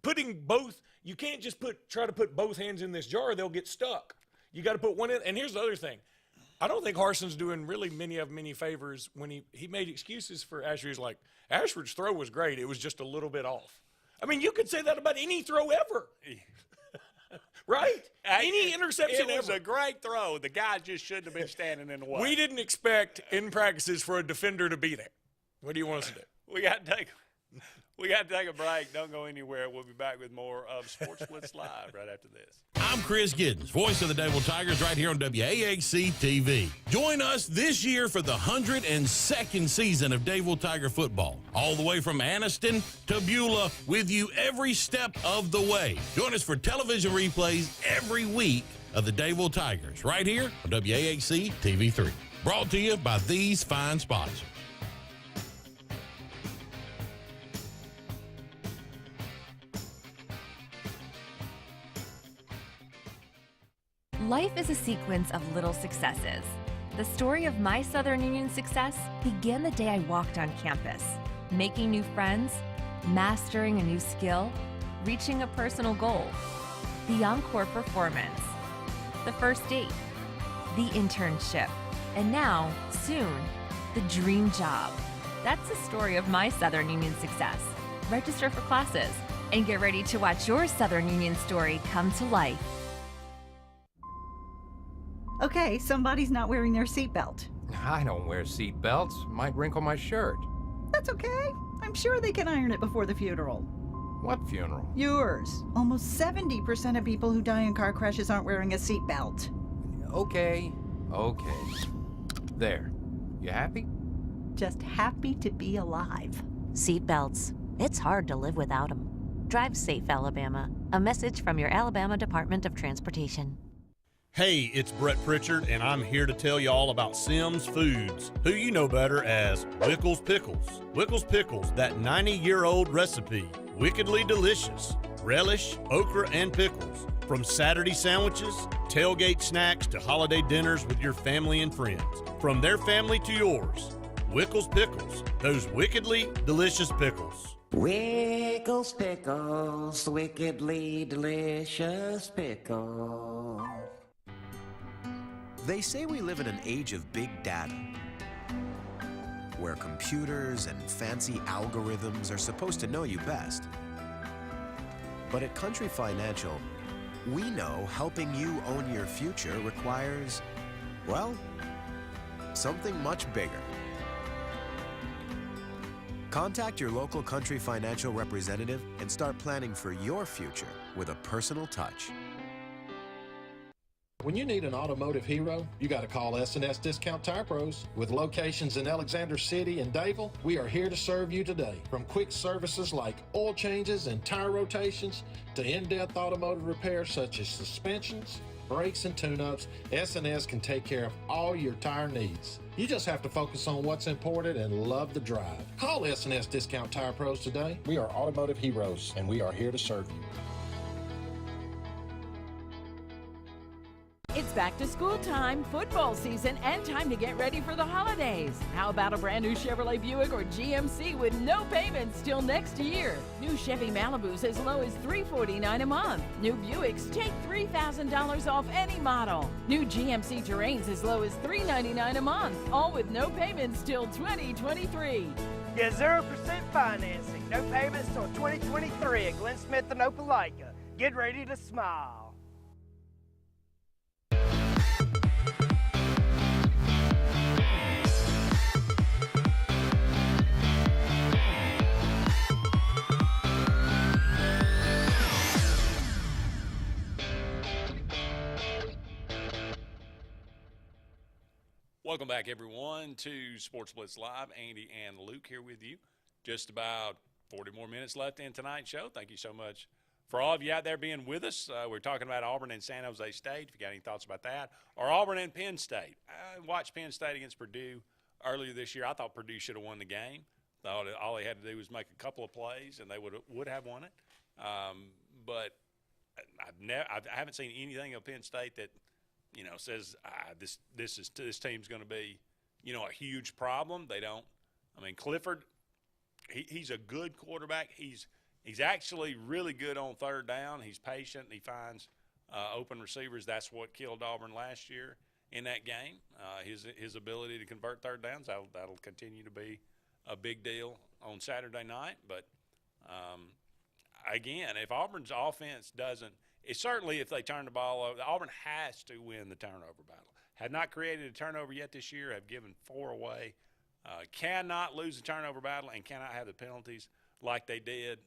Putting both. You can't just try to put both hands in this jar. They'll get stuck. You got to put one in. And here's the other thing. I don't think Harson's doing really many favors when he made excuses for Ashford. He's like, Ashford's throw was great. It was just a little bit off. I mean, you could say that about any throw ever. Right? Any interception ever. It was a great throw. The guy just shouldn't have been standing in the way. We didn't expect in practices for a defender to beat it. What do you want us to do? We got to take a break. Don't go anywhere. We'll be back with more of Sports Blitz Live right after this. I'm Chris Giddens, voice of the Dadeville Tigers right here on WAHC TV. Join us this year for the 102nd season of Dadeville Tiger football. All the way from Anniston to Beulah, with you every step of the way. Join us for television replays every week of the Dadeville Tigers right here on WAHC TV3. Brought to you by these fine sponsors. Life is a sequence of little successes. The story of my Southern Union success began the day I walked on campus, making new friends, mastering a new skill, reaching a personal goal, the encore performance, the first date, the internship, and now, soon, the dream job. That's the story of my Southern Union success. Register for classes and get ready to watch your Southern Union story come to life. Okay, somebody's not wearing their seatbelt. I don't wear seatbelts. Might wrinkle my shirt. That's okay. I'm sure they can iron it before the funeral. What funeral? Yours. Almost 70% of people who die in car crashes aren't wearing a seatbelt. Okay. There. You happy? Just happy to be alive. Seatbelts. It's hard to live without them. Drive safe, Alabama. A message from your Alabama Department of Transportation. Hey, it's Brett Pritchard, and I'm here to tell you all about Sims Foods, who you know better as Wickles Pickles. Wickles Pickles, that 90-year-old recipe, wickedly delicious. Relish, okra, and pickles. From Saturday sandwiches, tailgate snacks, to holiday dinners with your family and friends. From their family to yours, Wickles Pickles, those wickedly delicious pickles. Wickles Pickles, wickedly delicious pickles. They say we live in an age of big data, where computers and fancy algorithms are supposed to know you best. But at Country Financial, we know helping you own your future requires, well, something much bigger. Contact your local Country Financial representative and start planning for your future with a personal touch. When you need an automotive hero, you got to call S&S Discount Tire Pros. With locations in Alexander City and Dayville, we are here to serve you today. From quick services like oil changes and tire rotations to in-depth automotive repairs such as suspensions, brakes, and tune-ups, S&S can take care of all your tire needs. You just have to focus on what's important and love the drive. Call S&S Discount Tire Pros today. We are automotive heroes, and we are here to serve you. It's back to school time, football season, and time to get ready for the holidays. How about a brand new Chevrolet Buick or GMC with no payments till next year? New Chevy Malibus as low as $349 a month. New Buicks take $3,000 off any model. New GMC Terrains as low as $399 a month, all with no payments till 2023. Get 0% financing, no payments till 2023 at Glenn Smith and Opelika. Get ready to smile. Welcome back, everyone, to Sports Blitz Live. Andy and Luke here with you. Just about 40 more minutes left in tonight's show. Thank you so much for all of you out there being with us. We're talking about Auburn and San Jose State, if you got any thoughts about that. Or Auburn and Penn State. I watched Penn State against Purdue earlier this year. I thought Purdue should have won the game. Thought all they had to do was make a couple of plays, and they would have won it. But I haven't seen anything of Penn State that says this team's going to be, a huge problem. They don't. I mean, Clifford, he's a good quarterback. He's actually really good on third down. He's patient. He finds open receivers. That's what killed Auburn last year in that game. His ability to convert third downs, that'll continue to be a big deal on Saturday night. But again, if Auburn's offense doesn't. It's certainly if they turn the ball over. Auburn has to win the turnover battle. Have not created a turnover yet this year. Have given 4 away. Cannot lose the turnover battle and cannot have the penalties like they did.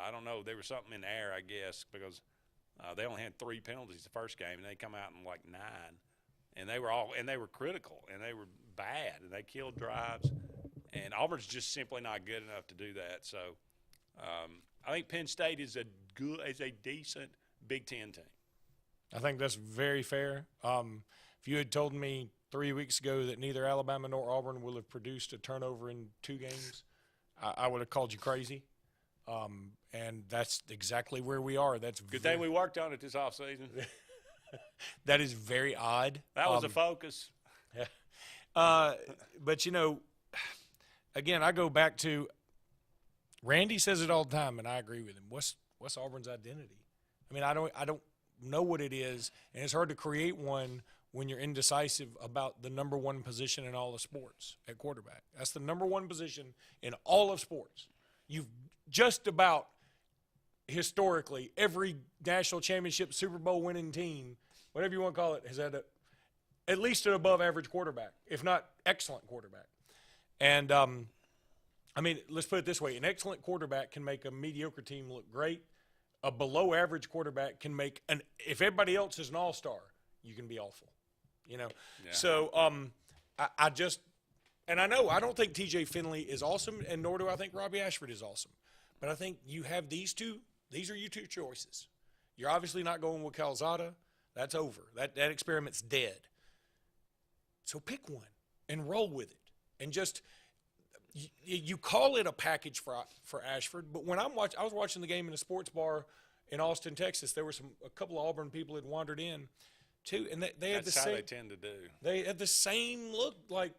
I don't know. There was something in the air, I guess, because they only had 3 penalties the first game, and they come out in like 9. And they were critical, and they were bad, and they killed drives. And Auburn's just simply not good enough to do that. So I think Penn State is a decent Big Ten team. I think that's very fair. If you had told me 3 weeks ago that neither Alabama nor Auburn will have produced a turnover in 2 games, I would have called you crazy. And that's exactly where we are. That's good thing we worked on it this offseason. That is very odd. That was a focus. But, again, I go back to Randy says it all the time, and I agree with him. What's Auburn's identity? I mean, I don't know what it is, and it's hard to create one when you're indecisive about the number one position in all of sports at quarterback. That's the number one position in all of sports. You've just about historically every national championship, Super Bowl winning team, whatever you want to call it, has had at least an above average quarterback, if not excellent quarterback. And, let's put it this way. An excellent quarterback can make a mediocre team look great. A below-average quarterback can make if everybody else is an all-star, you can be awful, Yeah. So I don't think T.J. Finley is awesome, and nor do I think Robbie Ashford is awesome. But I think you have these two. These are your 2 choices. You're obviously not going with Calzada. That's over. That experiment's dead. So pick one and roll with it, and just you call it a package for Ashford, but when I was watching the game in a sports bar in Austin, Texas. There were a couple of Auburn people had wandered in, too, and they had the same. That's how they tend to do. They had the same look. Like,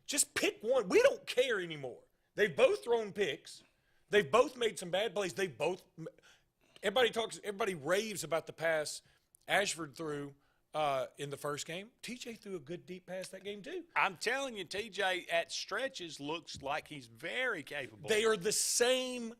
just pick one. We don't care anymore. They've both thrown picks. They've both made some bad plays. Everybody raves about the pass Ashford threw in the first game. TJ threw a good deep pass that game too. I'm telling you, TJ at stretches looks like he's very capable. They are the same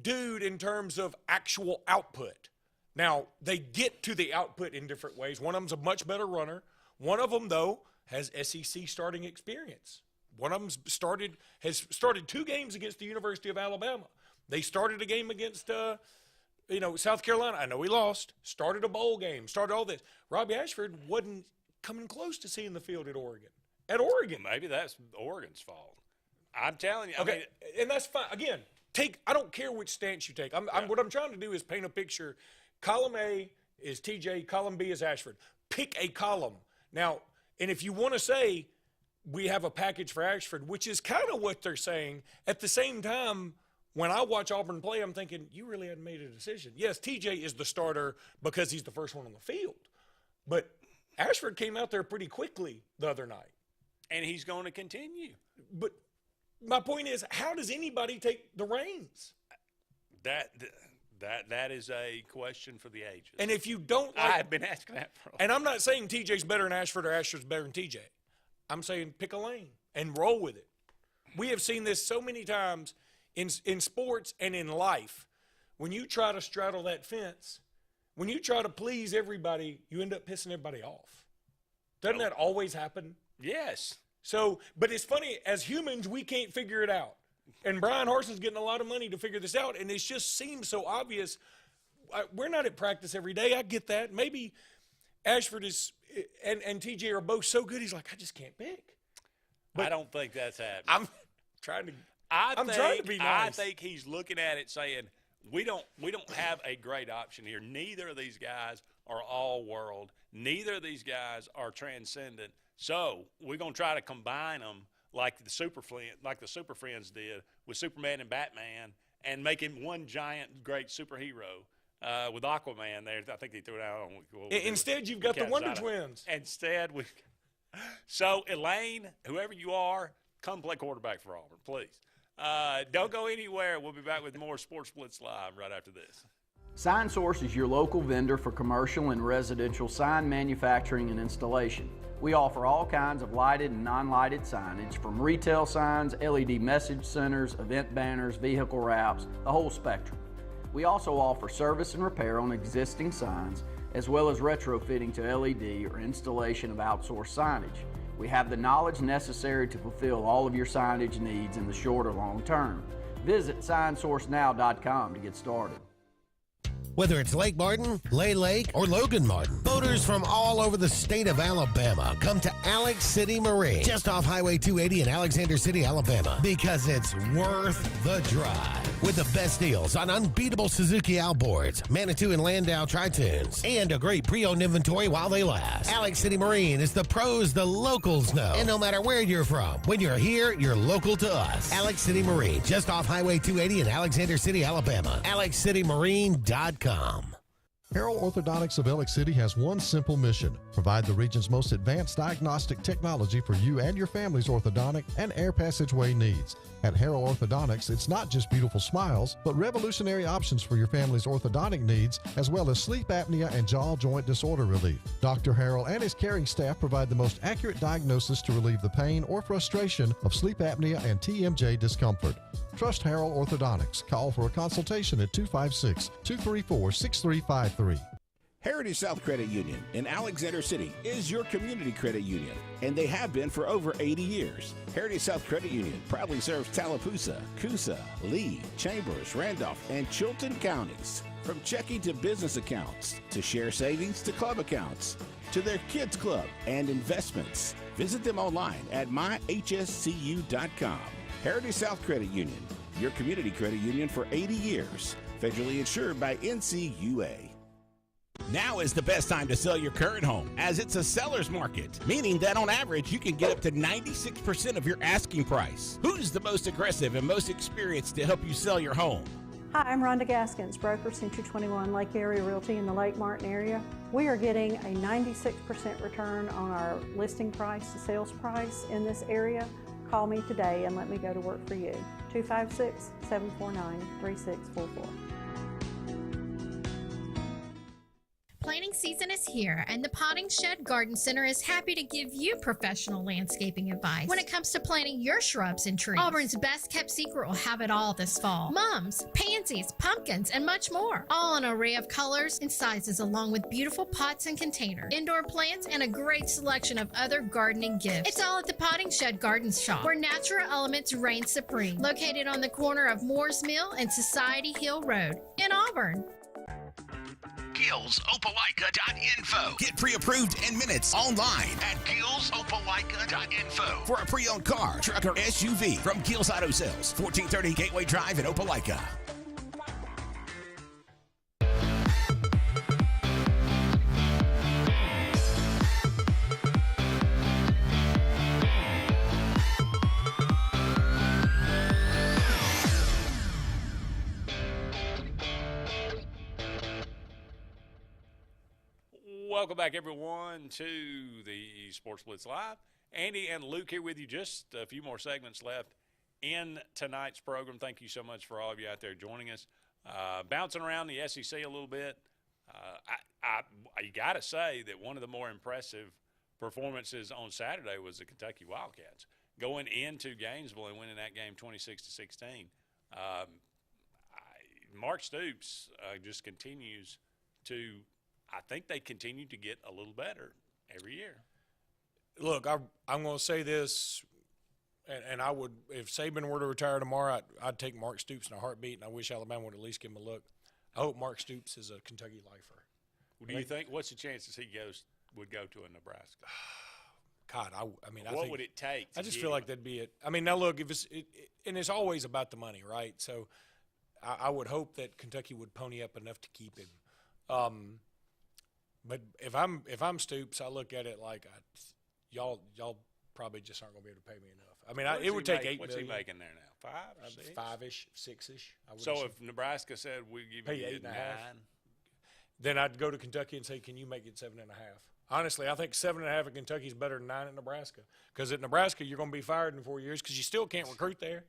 dude in terms of actual output. Now, they get to the output in different ways. One of them's a much better runner. One of them, though, has SEC starting experience. One of them has started 2 games against the University of Alabama. They started a game against South Carolina, I know he lost, started a bowl game, started all this. Robbie Ashford wasn't coming close to seeing the field at Oregon. Maybe that's Oregon's fault. I'm telling you. Okay, and that's fine. Again, I don't care which stance you take. What I'm trying to do is paint a picture. Column A is TJ, column B is Ashford. Pick a column. Now, and if you want to say we have a package for Ashford, which is kind of what they're saying, at the same time, when I watch Auburn play, I'm thinking, you really hadn't made a decision. Yes, TJ is the starter because he's the first one on the field. But Ashford came out there pretty quickly the other night. And he's going to continue. But my point is, how does anybody take the reins? That is a question for the ages. And if you don't I've been asking that for a while. And I'm not saying TJ's better than Ashford or Ashford's better than TJ. I'm saying pick a lane and roll with it. We have seen this so many times in sports and in life. When you try to straddle that fence, when you try to please everybody, you end up pissing everybody off. Doesn't that always happen? Yes. So, but it's funny, as humans, we can't figure it out. And Brian Harson's getting a lot of money to figure this out, and it just seems so obvious. We're not at practice every day. I get that. Maybe Ashford is and TJ are both so good, he's like, I just can't pick. But I don't think that's happening. I'm trying to be nice. I think he's looking at it saying, we don't have a great option here. Neither of these guys are all world. Neither of these guys are transcendent. So we're going to try to combine them like the Super Friends did with Superman and Batman, and make him one giant great superhero. With Aquaman there, I think they threw it out on. Instead, you've got the Wonder Twins. So Elaine, whoever you are, come play quarterback for Auburn, please. Don't go anywhere. We'll be back with more Sports Blitz Live right after this. Sign Source is your local vendor for commercial and residential sign manufacturing and installation. We offer all kinds of lighted and non-lighted signage, from retail signs, LED message centers, event banners, vehicle wraps, the whole spectrum. We also offer service and repair on existing signs, as well as retrofitting to LED or installation of outsourced signage. We have the knowledge necessary to fulfill all of your signage needs in the short or long term. Visit signsourcenow.com to get started. Whether it's Lake Martin, Lay Lake, or Logan Martin, boaters from all over the state of Alabama come to Alex City Marine, just off Highway 280 in Alexander City, Alabama, because it's worth the drive. With the best deals on unbeatable Suzuki outboards, Manitou and Landau Tritoons, and a great pre-owned inventory while they last. Alex City Marine is the pros the locals know. And no matter where you're from, when you're here, you're local to us. Alex City Marine, just off Highway 280 in Alexander City, Alabama. AlexCityMarine.com. Harold Orthodontics of Alex City has one simple mission: provide the region's most advanced diagnostic technology for you and your family's orthodontic and air passageway needs. At Harold Orthodontics, it's not just beautiful smiles, but revolutionary options for your family's orthodontic needs, as well as sleep apnea and jaw joint disorder relief. Dr. Harold and his caring staff provide the most accurate diagnosis to relieve the pain or frustration of sleep apnea and TMJ discomfort. Trust Harold Orthodontics. Call for a consultation at 256-234-6353. Heritage South Credit Union in Alexander City is your community credit union, and they have been for over 80 years. Heritage South Credit Union proudly serves Tallapoosa, Coosa, Lee, Chambers, Randolph, and Chilton counties. From checking to business accounts, to share savings to club accounts, to their kids club and investments. Visit them online at myhscu.com. Heritage South Credit Union, your community credit union for 80 years. Federally insured by NCUA. Now is the best time to sell your current home, as it's a seller's market, meaning that on average you can get up to 96% of your asking price. Who's the most aggressive and most experienced to help you sell your home? Hi, I'm Rhonda Gaskins, broker, Century 21 Lake Area Realty in the Lake Martin area. We are getting a 96% return on our listing price to sales price in this area. Call me today and let me go to work for you. 256-749-3644. Planting season is here, and the Potting Shed Garden Center is happy to give you professional landscaping advice when it comes to planting your shrubs and trees. Auburn's best kept secret will have it all this fall. Mums, pansies, pumpkins, and much more. All an array of colors and sizes, along with beautiful pots and containers, indoor plants, and a great selection of other gardening gifts. It's all at the Potting Shed Garden Shop, where natural elements reign supreme. Located on the corner of Moore's Mill and Society Hill Road in Auburn. GillsOpelika.info. Get pre-approved in minutes online at GillsOpelika.info for a pre-owned car, truck, or SUV from Gills Auto Sales, 1430 Gateway Drive in Opelika. Welcome back, everyone, to the Sports Blitz Live. Andy and Luke here with you. Just a few more segments left in tonight's program. Thank you so much for all of you out there joining us. Bouncing around the SEC a little bit, you got to say that one of the more impressive performances on Saturday was the Kentucky Wildcats going into Gainesville and winning that game 26-16. Mark Stoops just continues to. I think they continue to get a little better every year. Look, I'm going to say this, and I would, if Saban were to retire tomorrow, I'd take Mark Stoops in a heartbeat, and I wish Alabama would at least give him a look. I hope Mark Stoops is a Kentucky lifer. Do you think? What's the chances he would go to a Nebraska? God, I mean, what would it take? I just feel like that'd be it. I mean, now look, if and it's always about the money, right? So, I would hope that Kentucky would pony up enough to keep him. But if I'm Stoops, I look at it like y'all probably just aren't going to be able to pay me enough. I mean, it would take $8 million. What's he making there now? 5, 6? 5-ish, 6-ish. So if Nebraska said we give you 8.5, 9, then I'd go to Kentucky and say, can you make it 7.5? Honestly, I think 7.5 at Kentucky is better than 9 at Nebraska. Because at Nebraska, you're going to be fired in 4 years because you still can't recruit there.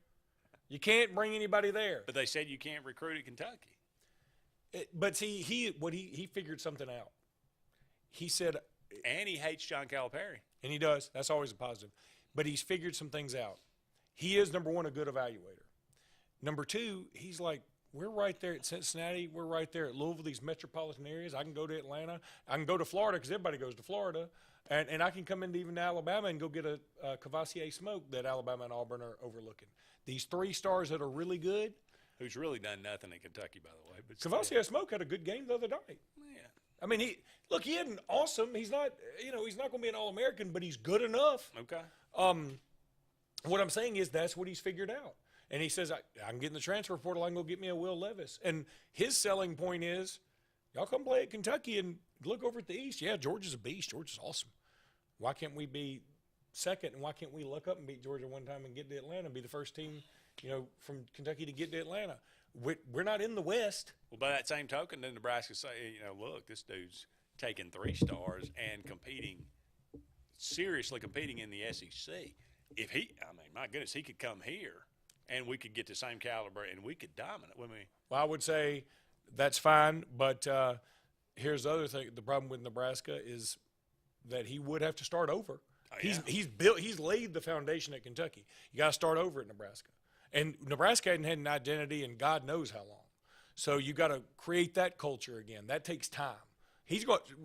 You can't bring anybody there. But they said you can't recruit at Kentucky. But see, he figured something out. He said, and he hates John Calipari, and he does. That's always a positive. But he's figured some things out. He is, number one, a good evaluator. Number two, he's like, we're right there at Cincinnati. We're right there at Louisville, these metropolitan areas. I can go to Atlanta. I can go to Florida because everybody goes to Florida. And I can come into even Alabama and go get a Cavassier smoke that Alabama and Auburn are overlooking. These 3 stars that are really good. Who's really done nothing in Kentucky, by the way. But Cavassier smoke had a good game the other night. Yeah. I mean, he isn't awesome. He's not, he's not going to be an All-American, but he's good enough. Okay. What I'm saying is that's what he's figured out. And he says, I can get in the transfer portal. I can go get me a Will Levis. And his selling point is, y'all come play at Kentucky and look over at the East. Yeah, Georgia's a beast. Georgia's awesome. Why can't we be second, and why can't we look up and beat Georgia one time and get to Atlanta and be the first team, from Kentucky to get to Atlanta? We're not in the West. Well, by that same token, then Nebraska say, look, this dude's taking 3 stars and seriously competing in the SEC. If my goodness, he could come here and we could get the same caliber and we could dominate. Well, I would say that's fine, but here's the other thing. The problem with Nebraska is that he would have to start over. Oh, yeah. He's laid the foundation at Kentucky. You got to start over at Nebraska. And Nebraska hadn't had an identity in God knows how long. So you got to create that culture again. That takes time.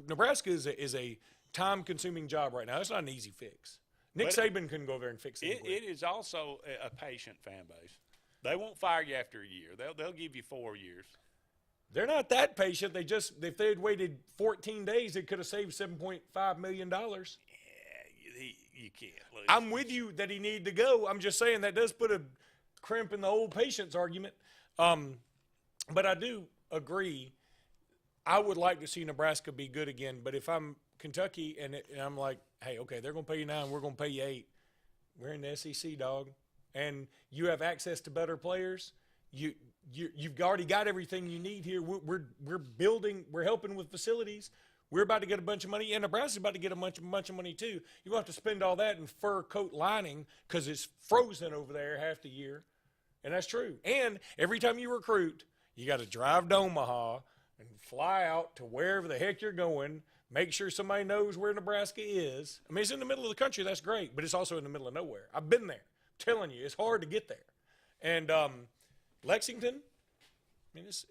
Nebraska is a time-consuming job right now. It's not an easy fix. Nick Saban couldn't go over there and fix it. It is also a patient fan base. They won't fire you after a year. They'll give you 4 years. They're not that patient. If they had waited 14 days, they could have saved $7.5 million. Yeah, you can't. Lose. I'm with you that he needed to go. I'm just saying that does put a crimp in the old patience argument. But I do agree. I would like to see Nebraska be good again. But if I'm Kentucky and I'm like, hey, okay, they're going to pay you 9, we're going to pay you 8. We're in the SEC, dog. And you have access to better players. You've already got everything you need here. We're building. We're helping with facilities. We're about to get a bunch of money, and Nebraska's about to get a bunch of money too. You won't have to spend all that in fur coat lining because it's frozen over there half the year, and that's true. And every time you recruit, you got to drive to Omaha and fly out to wherever the heck you're going. Make sure somebody knows where Nebraska is. I mean, it's in the middle of the country. That's great, but it's also in the middle of nowhere. I've been there. I'm telling you, it's hard to get there. And Lexington, I mean, it's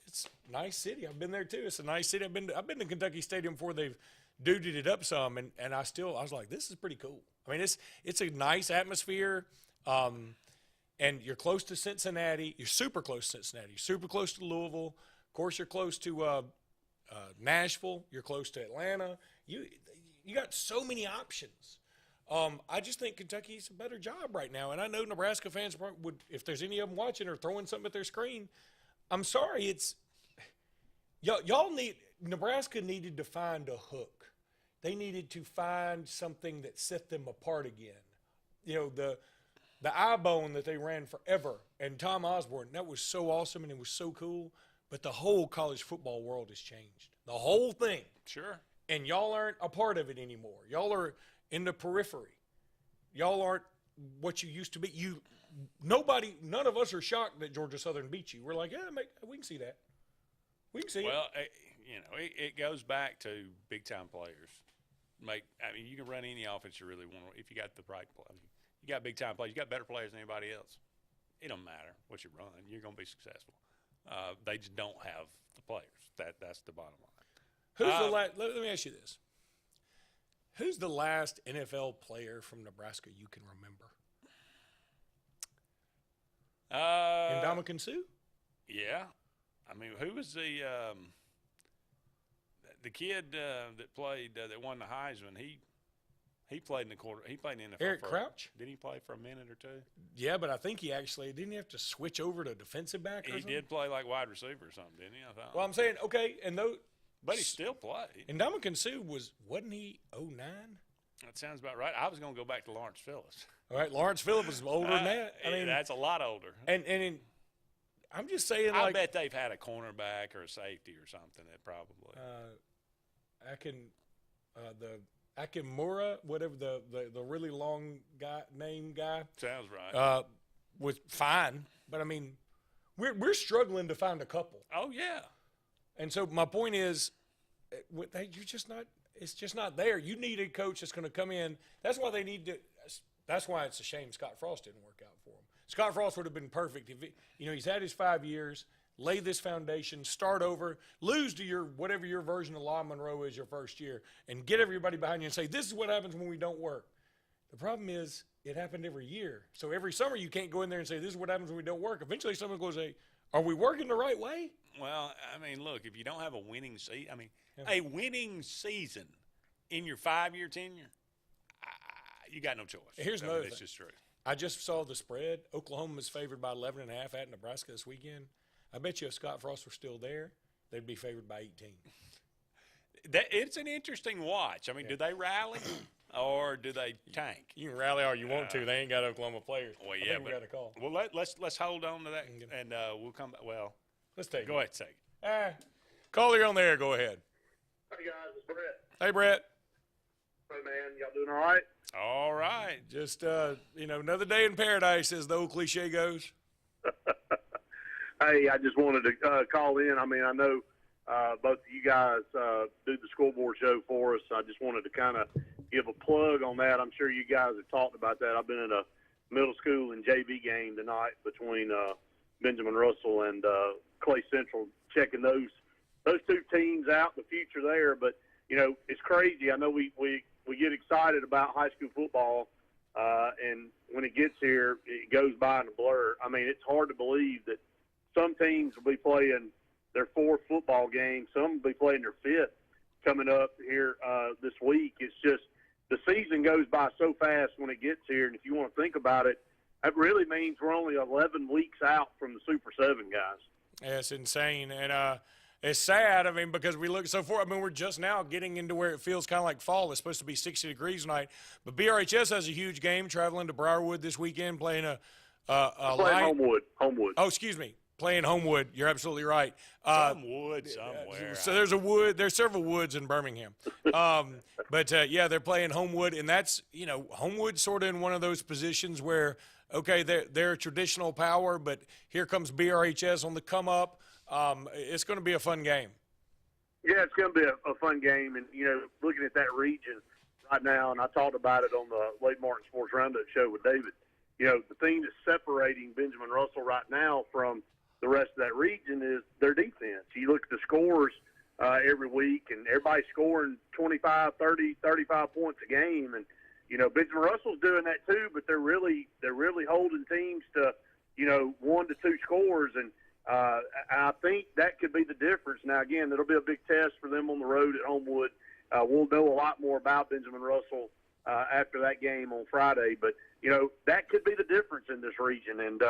a nice city. I've been there too. It's a nice city. I've been to Kentucky Stadium before they've duded it up some, and I was like, this is pretty cool. I mean, it's a nice atmosphere, and you're close to Cincinnati. You're super close to Cincinnati. You're super close to Louisville. Of course, you're close to Nashville. You're close to Atlanta. You got so many options. I just think Kentucky's a better job right now. And I know Nebraska fans would, if there's any of them watching or throwing something at their screen, I'm sorry. Nebraska needed to find a hook. They needed to find something that set them apart again. The eye bone that they ran forever, and Tom Osborne, that was so awesome and it was so cool. But the whole college football world has changed. The whole thing. Sure. And y'all aren't a part of it anymore. Y'all are in the periphery. Y'all aren't what you used to be. None of us are shocked that Georgia Southern beat you. We're like, yeah, we can see that. We can see it. Well, it goes back to big-time players. You can run any offense you really want if you got the right play. You got big-time players. You got better players than anybody else. It don't matter what you run. You're going to be successful. They just don't have the players. That's the bottom line. Let me ask you this. Who's the last NFL player from Nebraska you can remember? Ndamukong Suh? Yeah. Who was the kid that played that won the Heisman? He played in the quarter. He played in the NFL. Eric Crouch? Did he play for a minute or two? Yeah, but I think he actually didn't have to switch over to defensive back. Or He something? did play like wide receiver or something, didn't he? I thought. Well, I'm saying but he still played. And Ndamukong Suh wasn't he 09? That sounds about right. I was going to go back to Lawrence Phillips. All right, Lawrence Phillips was older than that. That's a lot older. And I'm just saying, I bet they've had a cornerback or a safety or something that probably. Akinmura, whatever the really long name guy. Sounds right. Was fine, but we're struggling to find a couple. Oh yeah. And so my point is, you're just not. It's just not there. You need a coach that's going to come in. That's why they need to. That's why it's a shame Scott Frost didn't work out for him. Scott Frost would have been perfect if he's had his 5 years, lay this foundation, start over, lose to whatever your version of La Monroe is your first year, and get everybody behind you and say, this is what happens when we don't work. The problem is it happened every year. So every summer you can't go in there and say, this is what happens when we don't work. Eventually someone goes, say, are we working the right way? Well, look, if you don't have a winning season, a winning season in your 5-year tenure, you got no choice. Here's another thing. That's just true. I just saw the spread. Oklahoma is favored by 11.5 at Nebraska this weekend. I bet you if Scott Frost were still there, they'd be favored by 18. It's an interesting watch. Do they rally or do they tank? You can rally all you want to. They ain't got Oklahoma players. Well, yeah, we got a call. Well, let's hold on to that, and we'll come back. Well, let's take go ahead, take it. Caller on the air. Go ahead. Hey guys, it's Brett. Hey Brett. Hey man, y'all doing all right? All right. Just another day in paradise, as the old cliche goes. Hey, I just wanted to call in. I know both of you guys do the scoreboard show for us. I just wanted to kind of give a plug on that. I'm sure you guys have talked about that. I've been in a middle school and JV game tonight between Benjamin Russell and Clay Central, checking those two teams out, the future there. But, it's crazy. I know we get excited about high school football, and when it gets here, it goes by in a blur. It's hard to believe that some teams will be playing their 4th football game. Some will be playing their 5th coming up here this week. It's just the season goes by so fast when it gets here, and if you want to think about it, that really means we're only 11 weeks out from the Super 7, guys. Yeah, it's insane, and it's sad, because we look so far. We're just now getting into where it feels kind of like fall. It's supposed to be 60 degrees tonight. But BRHS has a huge game traveling to Briarwood this weekend, playing Homewood. Oh, excuse me. Playing Homewood. You're absolutely right. Some wood somewhere. So there's several woods in Birmingham. But they're playing Homewood, and that's, Homewood's sort of in one of those positions where, okay, they're a traditional power, but here comes BRHS on the come up. It's going to be a fun game. Yeah, it's going to be a fun game. And, looking at that region right now, and I talked about it on the Lake Martin Sports Roundup show with David, the thing that's separating Benjamin Russell right now from the rest of that region is their defense. You look at the scores every week, and everybody's scoring 25, 30, 35 points a game. And, Benjamin Russell's doing that too, but they're really holding teams to, 1 to 2 scores. And, I think that could be the difference. Now, again, it'll be a big test for them on the road at Homewood. We'll know a lot more about Benjamin Russell after that game on Friday. But, that could be the difference in this region. And,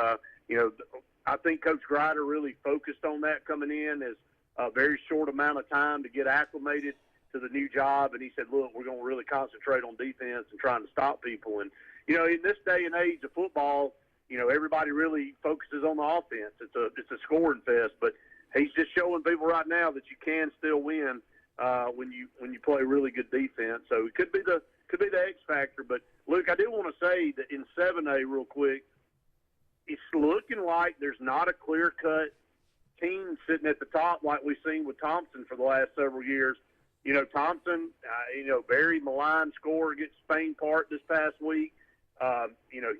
I think Coach Grider really focused on that coming in as a very short amount of time to get acclimated to the new job. And he said, look, we're going to really concentrate on defense and trying to stop people. And, in this day and age of football, everybody really focuses on the offense. It's a scoring fest, but he's just showing people right now that you can still win when you play really good defense. So it could be the X factor. But Luke, I do want to say that in 7A real quick, it's looking like there's not a clear-cut team sitting at the top like we've seen with Thompson for the last several years. Thompson, very maligned scorer against Spain Park this past week.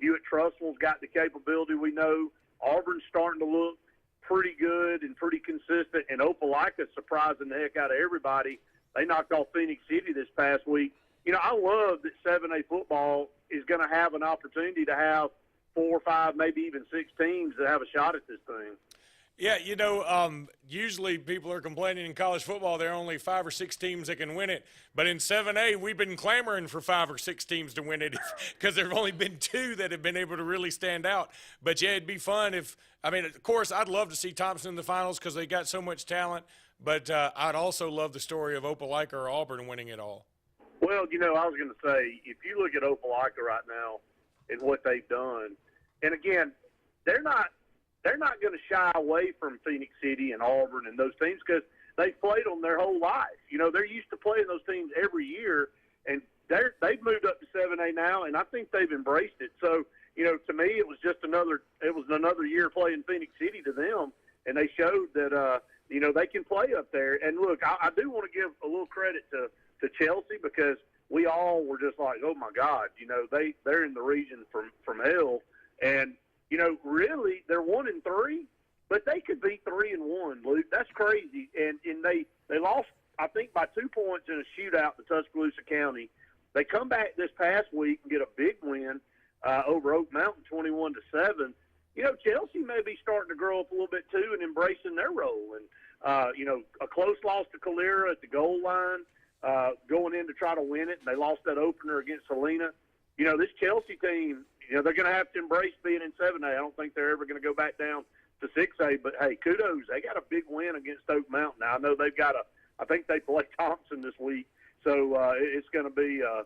Hewitt Trussell's got the capability we know. Auburn's starting to look pretty good and pretty consistent. And Opelika's surprising the heck out of everybody. They knocked off Phoenix City this past week. I love that 7A football is going to have an opportunity to have 4 or 5, maybe even 6 teams that have a shot at this thing. Yeah, usually people are complaining in college football there are only 5 or 6 teams that can win it. But in 7A, we've been clamoring for 5 or 6 teams to win it because there have only been 2 that have been able to really stand out. But, yeah, it'd be fun of course, I'd love to see Thompson in the finals because they got so much talent. But I'd also love the story of Opelika or Auburn winning it all. Well, I was going to say, if you look at Opelika right now and what they've done, and, again, they're not going to shy away from Phoenix City and Auburn and those teams because they've played them their whole life. They're used to playing those teams every year, and they've moved up to 7A now, and I think they've embraced it. So, to me, it was another year playing Phoenix City to them, and they showed that, they can play up there. And, look, I do want to give a little credit to Chelsea because we all were just like, oh, my God, they're in the region from hell. And, really, they're 1-3, but they could be 3-1, Luke. That's crazy. And they lost, I think, by 2 points in a shootout to Tuscaloosa County. They come back this past week and get a big win over Oak Mountain, 21-7. Chelsea may be starting to grow up a little bit too and embracing their role. And a close loss to Calera at the goal line, going in to try to win it, and they lost that opener against Helena. This Chelsea team, they're going to have to embrace being in 7A. I don't think they're ever going to go back down to 6A, but, hey, kudos. They got a big win against Oak Mountain. Now, I know they've got I think they play Thompson this week, so it's going to be a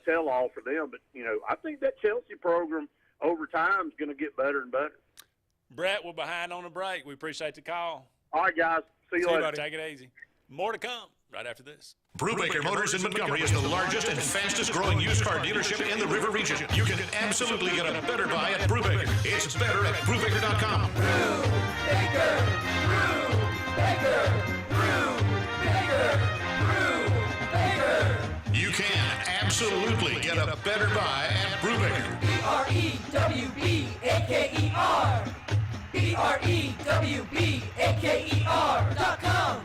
tell-all for them. But, I think that Chelsea program over time is going to get better and better. Brett, we're behind on a break. We appreciate the call. All right, guys. See you later. Buddy. Take it easy. More to come right after this. Brubaker Motors in Montgomery is the largest and fastest growing used car dealership in the River Region. You can absolutely get a better buy at Brubaker. It's better at Brubaker.com. Brubaker, Brubaker, Brubaker, Brubaker. You can absolutely get a better buy at Brubaker. BREWBAKER. BREWBAKER.com.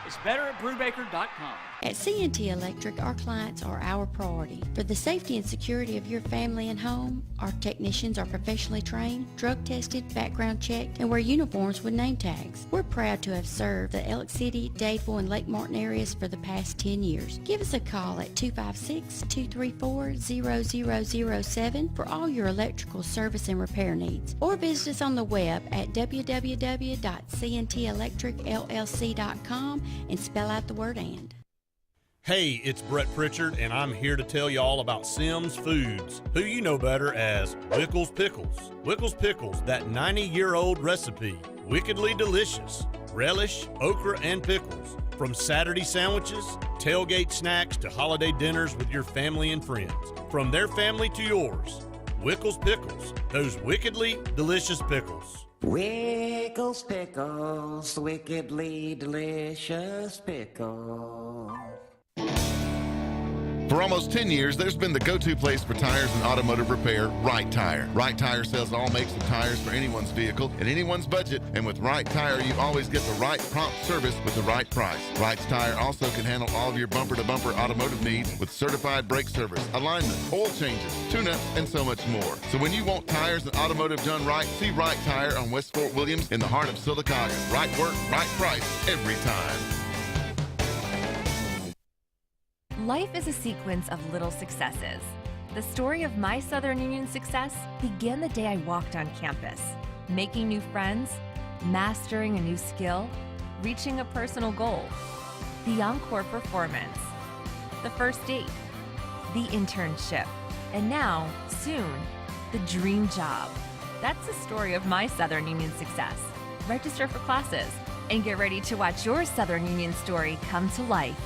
It's better at Brubaker.com. At CNT Electric, our clients are our priority. For the safety and security of your family and home, our technicians are professionally trained, drug tested, background checked, and wear uniforms with name tags. We're proud to have served the Elk City, Dadeville, and Lake Martin areas for the past 10 years. Give us a call at 256-234-0007 for all your electrical service and repair needs, or visit us on the web at www.cntelectricllc.com and spell out the word "and." Hey, it's Brett Pritchard, and I'm here to tell you all about Sims Foods, who you know better as Wickles Pickles. Wickles Pickles, that 90-year-old recipe, wickedly delicious. Relish, okra, and pickles. From Saturday sandwiches, tailgate snacks, to holiday dinners with your family and friends. From their family to yours. Wickles Pickles, those wickedly delicious pickles. Wickles Pickles, wickedly delicious pickles. For almost 10 years, there's been the go-to place for tires and automotive repair, Right Tire. Right Tire sells all makes of tires for anyone's vehicle and anyone's budget, and with Right Tire, you always get the right prompt service with the right price. Right Tire also can handle all of your bumper-to-bumper automotive needs with certified brake service, alignment, oil changes, tune-ups, and so much more. So when you want tires and automotive done right, see Right Tire on West Fort Williams in the heart of Sylacauga. Right work, right price, every time. Life is a sequence of little successes. The story of my Southern Union success began the day I walked on campus, making new friends, mastering a new skill, reaching a personal goal, the encore performance, the first date, the internship, and now, soon, the dream job. That's the story of my Southern Union success. Register for classes and get ready to watch your Southern Union story come to life.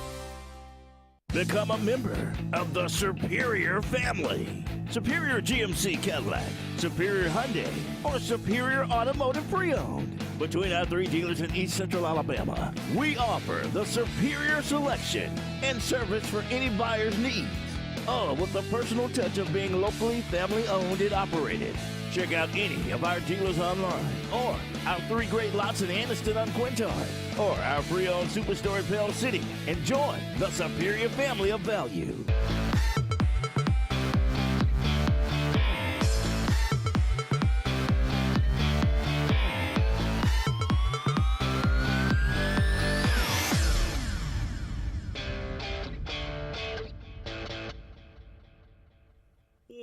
Become a member of the Superior family. Superior GMC Cadillac, Superior Hyundai, or Superior Automotive Pre-Owned. Between our 3 dealers in East Central Alabama, we offer the superior selection and service for any buyer's needs. All with the personal touch of being locally family-owned and operated. Check out any of our dealers online, or our 3 great lots in Anniston on Quintard, or our pre-owned superstore in Pell City, and join the Superior family of value.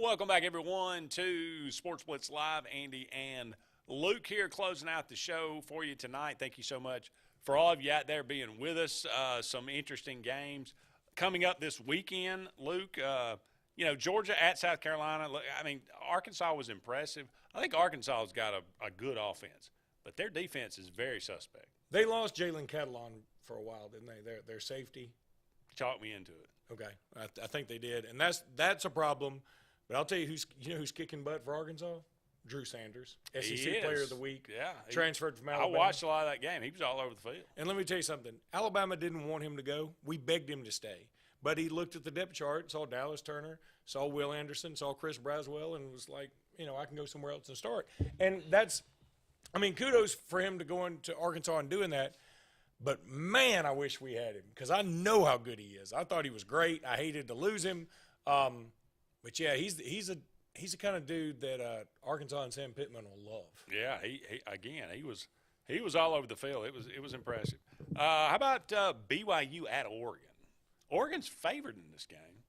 Welcome back, everyone, to Sports Blitz Live. Andy and Luke here closing out the show for you tonight. Thank you so much for all of you out there being with us. Some interesting games coming up this weekend, Luke. Georgia at South Carolina. I mean, Arkansas was impressive. I think Arkansas has got a good offense, but their defense is very suspect. They lost Jalen Catalon for a while, didn't they? Their safety. Talked me into it. Okay, I think they did, and that's a problem. But I'll tell you who's kicking butt for Arkansas? Drew Sanders, SEC Player of the Week. Yeah, transferred from Alabama. I watched a lot of that game. He was all over the field. And let me tell you something. Alabama didn't want him to go. We begged him to stay. But he looked at the depth chart, saw Dallas Turner, saw Will Anderson, saw Chris Braswell, and was like, I can go somewhere else and start. And kudos for him to go into Arkansas and doing that. But, man, I wish we had him because I know how good he is. I thought he was great. I hated to lose him. But yeah, he's the kind of dude that Arkansas and Sam Pittman will love. Yeah, he was all over the field. It was impressive. How about BYU at Oregon? Oregon's favored in this game.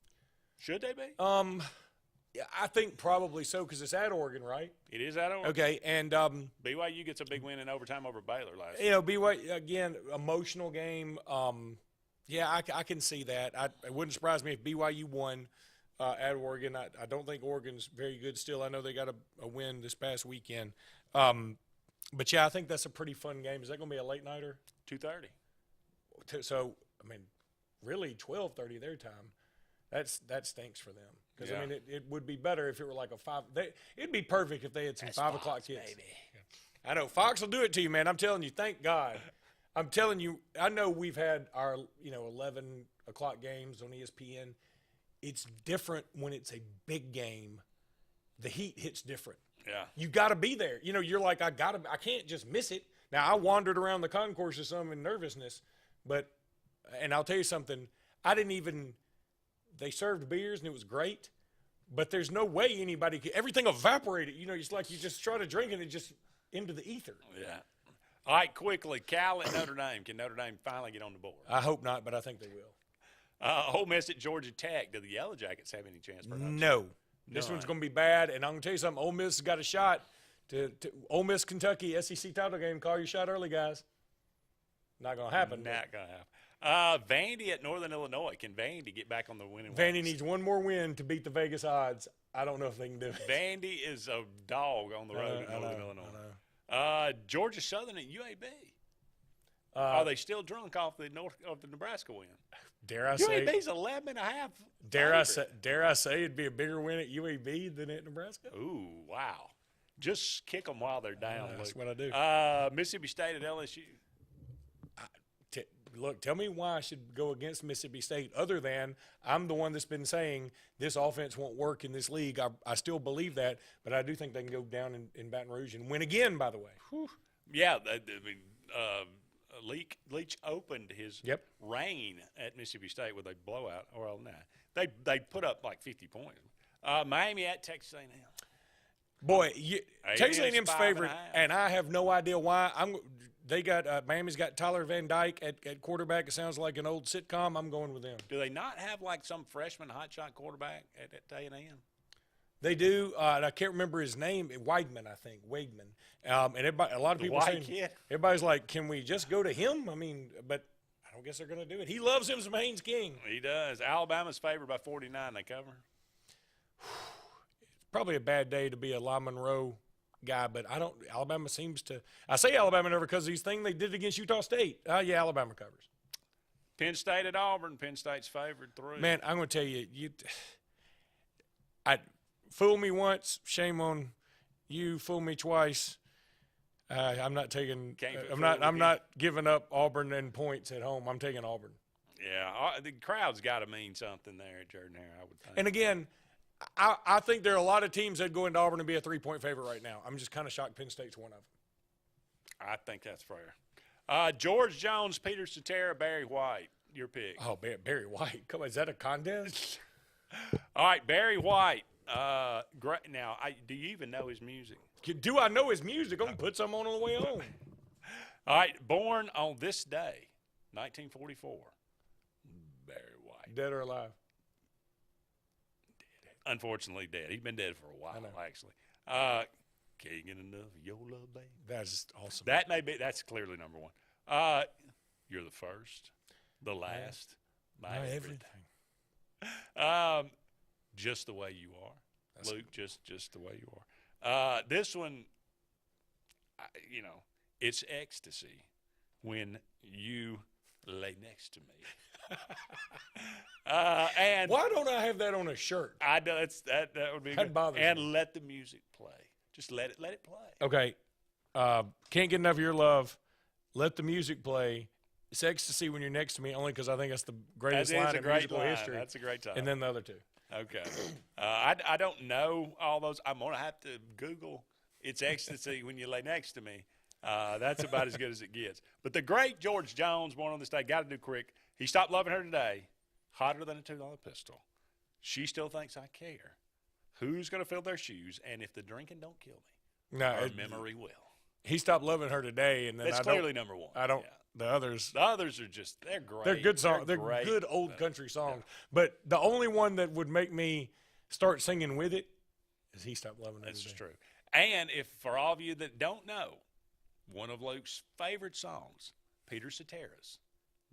Should they be? Yeah, I think probably so because it's at Oregon, right? It is at Oregon. Okay, and BYU gets a big win in overtime over Baylor last year. BYU again, emotional game. I can see that. It wouldn't surprise me if BYU won. At Oregon. I don't think Oregon's very good still. I know they got a win this past weekend. But, yeah, I think that's a pretty fun game. Is that going to be a late nighter? 2:30. So, really 12:30 their time. That stinks for them. Because, it would be better if it were like a 5. It'd be perfect if they had some 5 o'clock kids. Baby. I know. Fox will do it to you, man. I'm telling you. Thank God. I'm telling you. I know we've had our, 11 o'clock games on ESPN. It's different when it's a big game. The heat hits different. Yeah. You got to be there. You're like, I can't just miss it. Now, I wandered around the concourse with some in nervousness, and I'll tell you something, they served beers and it was great, but there's no way everything evaporated. It's like you just try to drink and it just into the ether. Yeah. All right, quickly, Cal at Notre Dame. Can Notre Dame finally get on the board? I hope not, but I think they will. Ole Miss at Georgia Tech. Do the Yellow Jackets have any chance for an upset? No. This one's going to be bad, and I'm going to tell you something. Ole Miss has got a shot to Ole Miss, Kentucky, SEC title game. Call your shot early, guys. Not going to happen. Not going to happen. Vandy at Northern Illinois. Can Vandy get back on the winning ways? Vandy needs one more win to beat the Vegas odds. I don't know if they can do it. Vandy is a dog on the road at Northern Illinois. Georgia Southern at UAB. Are they still drunk off the Nebraska win? Dare I say UAB's 11.5. Dare I say it'd be a bigger win at UAB than at Nebraska? Ooh, wow! Just kick them while they're down. That's what I do. Mississippi State at LSU. look, tell me why I should go against Mississippi State other than I'm the one that's been saying this offense won't work in this league. I still believe that, but I do think they can go down in Baton Rouge and win again, by the way. Whew. Yeah, I mean, Leach opened his reign at Mississippi State with a blowout. Well, nah, they put up like 50 points. Miami at Texas A&M. Boy, Texas A&M's favorite, and I have no idea why. Miami's got Tyler Van Dyke at quarterback. It sounds like an old sitcom. I'm going with them. Do they not have like some freshman hotshot quarterback at A&M? They do. I can't remember his name. Weidman, I think. Weidman. And everybody, a lot of people saying, everybody's like, can we just go to him? I mean, but I don't guess they're going to do it. He loves him some Haynes King. He does. Alabama's favored by 49. They cover. Probably a bad day to be a La Monroe guy, but Alabama seems to. I say Alabama never because these things they did against Utah State. Yeah, Alabama covers. Penn State at Auburn. Penn State's favored 3. Man, I'm going to tell you, fool me once, shame on you. Fool me twice. I'm not taking. I'm not giving up Auburn and points at home. I'm taking Auburn. Yeah, the crowd's got to mean something there at Jordan-Hare, I would think. And again, I think there are a lot of teams that go into Auburn and be a 3-point favorite right now. I'm just kind of shocked Penn State's one of them. I think that's fair. George Jones, Peter Cetera, Barry White. Your pick. Oh, Barry White. Come on, is that a contest? All right, Barry White. Great. Now, do you even know his music? Do I know his music? I'm going to put some on the way home. All right, born on this day, 1944. Barry White. Dead or alive? Unfortunately dead. He's been dead for a while, actually. Can't get enough of your love, baby. That's awesome. That's clearly number 1. You're the first, the last, my everything. Just the way you are. That's Luke, just the way you are. This one, it's ecstasy when you lay next to me. And why don't I have that on a shirt? I know that would be good. Bothers and me. Let the music play. Just let it play. Okay. Can't get enough of your love. Let the music play. It's ecstasy when you're next to me, only because I think that's the greatest line in musical history. That's a great time. And then the other two. Okay. I don't know all those. I'm going to have to Google It's Ecstasy When You Lay Next to Me. That's about as good as it gets. But the great George Jones, born on this day, got to do quick. He stopped loving her today. Hotter than a $2 pistol. She still thinks I care. Who's going to fill their shoes? And if the drinking don't kill me, her memory will. He stopped loving her today, and then that's clearly number 1. I don't. Yeah. The others are just, they're great. They're good songs. They're good old country songs. Yeah. But the only one that would make me start singing with it is He Stopped Loving Her That's Today. True. And if for all of you that don't know, one of Luke's favorite songs, Peter Cetera's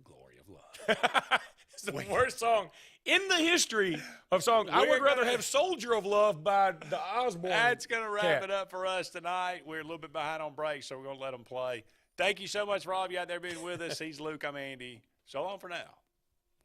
Glory of Love. It's the worst song in the history of songs. I would rather have Soldier of Love by the Osborne. That's going to wrap it up for us tonight. We're a little bit behind on breaks, so we're going to let them play. Thank you so much for all of you out there being with us. He's Luke. I'm Andy. So long for now.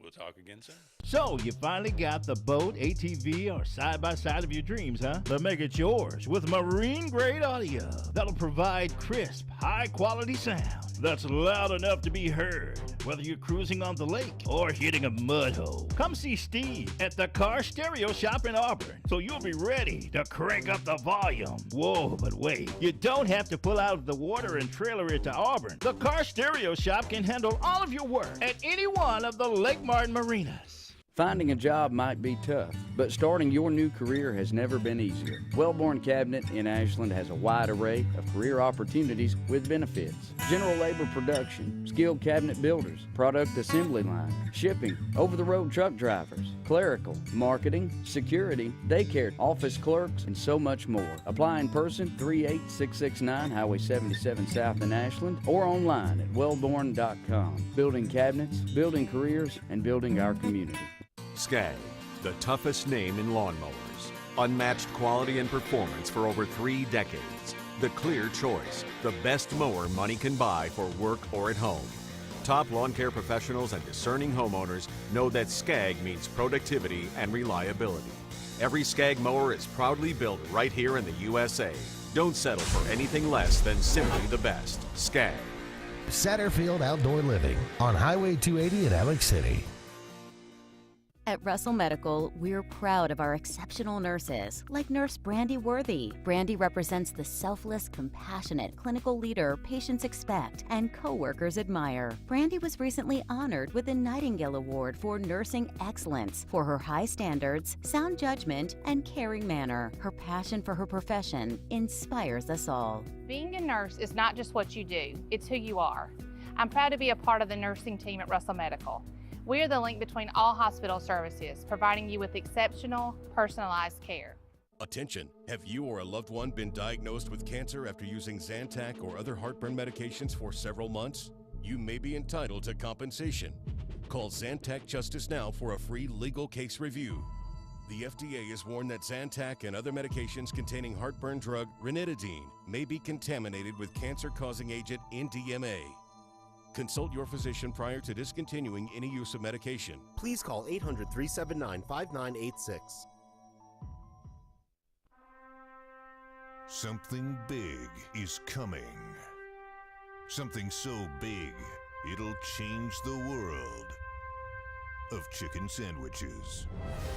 We'll talk again soon. So, you finally got the boat, ATV, or side-by-side of your dreams, huh? But make it yours with marine-grade audio that'll provide crisp, high-quality sound that's loud enough to be heard, whether you're cruising on the lake or hitting a mud hole. Come see Steve at the Car Stereo Shop in Auburn, so you'll be ready to crank up the volume. Whoa, but wait, you don't have to pull out of the water and trailer it to Auburn. The Car Stereo Shop can handle all of your work at any one of the Lake Martin marinas. Finding a job might be tough, but starting your new career has never been easier. Wellborn Cabinet in Ashland has a wide array of career opportunities with benefits. General labor production, skilled cabinet builders, product assembly line, shipping, over-the-road truck drivers, clerical, marketing, security, daycare, office clerks, and so much more. Apply in person, 38669 Highway 77 South in Ashland, or online at wellborn.com. Building cabinets, building careers, and building our community. Skag, the toughest name in lawnmowers. Unmatched quality and performance for over 3 decades. The clear choice, the best mower money can buy for work or at home. Top lawn care professionals and discerning homeowners know that Skag means productivity and reliability. Every Skag mower is proudly built right here in the USA. Don't settle for anything less than simply the best. Skag. Satterfield Outdoor Living on Highway 280 in Alex City. At Russell Medical, we're proud of our exceptional nurses, like Nurse Brandy Worthy. Brandy represents the selfless, compassionate clinical leader patients expect and coworkers admire. Brandy was recently honored with the Nightingale Award for Nursing Excellence for her high standards, sound judgment, and caring manner. Her passion for her profession inspires us all. Being a nurse is not just what you do, it's who you are. I'm proud to be a part of the nursing team at Russell Medical. We are the link between all hospital services, providing you with exceptional, personalized care. Attention! Have you or a loved one been diagnosed with cancer after using Zantac or other heartburn medications for several months? You may be entitled to compensation. Call Zantac Justice now for a free legal case review. The FDA has warned that Zantac and other medications containing heartburn drug ranitidine may be contaminated with cancer-causing agent NDMA. Consult your physician prior to discontinuing any use of medication. Please call 800-379-5986. Something big is coming. Something so big, it'll change the world of chicken sandwiches.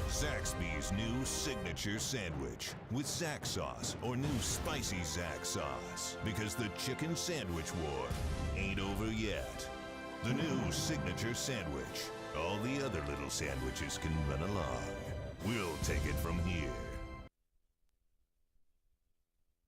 Zaxby's new signature sandwich with Zax sauce or new spicy Zax sauce, because the chicken sandwich war ain't over yet. The new signature sandwich. All the other little sandwiches can run along. We'll take it from here.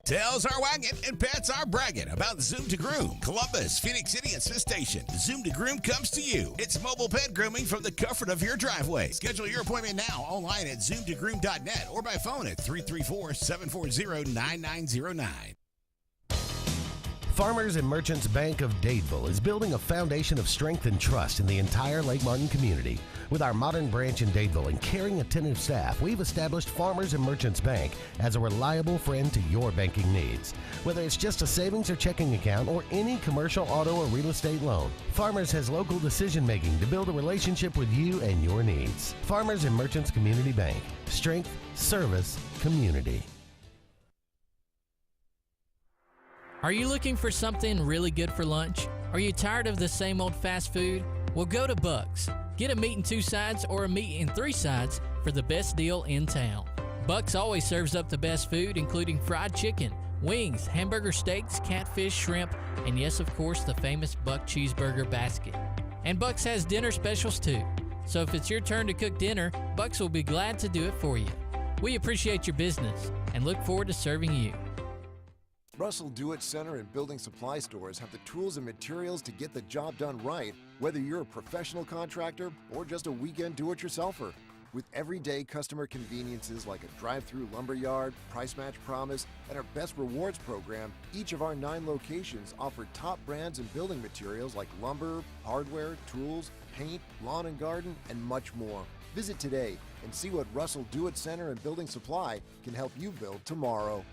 Tails are wagging and pets are bragging about Zoom to Groom. Columbus, Phoenix City, and Smith Station. Zoom to Groom comes to you. It's mobile pet grooming from the comfort of your driveway. Schedule your appointment now online at zoomtogroom.net or by phone at 334-740-9909. Farmers and Merchants Bank of Dadeville is building a foundation of strength and trust in the entire Lake Martin community. With our modern branch in Dadeville and caring, attentive staff, we've established Farmers and Merchants Bank as a reliable friend to your banking needs. Whether it's just a savings or checking account or any commercial, auto, or real estate loan, Farmers has local decision-making to build a relationship with you and your needs. Farmers and Merchants Community Bank. Strength, service, community. Are you looking for something really good for lunch? Are you tired of the same old fast food? Well, go to Buck's. Get a meat and 2 sides or a meat and 3 sides for the best deal in town. Buck's always serves up the best food, including fried chicken, wings, hamburger steaks, catfish, shrimp, and yes, of course, the famous Buck cheeseburger basket. And Buck's has dinner specials too. So if it's your turn to cook dinner, Buck's will be glad to do it for you. We appreciate your business and look forward to serving you. Russell Do-It Center and building supply stores have the tools and materials to get the job done right, whether you're a professional contractor or just a weekend do-it-yourselfer. With everyday customer conveniences like a drive-through lumberyard, price match promise, and our Best Rewards program, each of our 9 locations offer top brands and building materials like lumber, hardware, tools, paint, lawn and garden, and much more. Visit today and see what Russell Do-It Center and Building Supply can help you build tomorrow.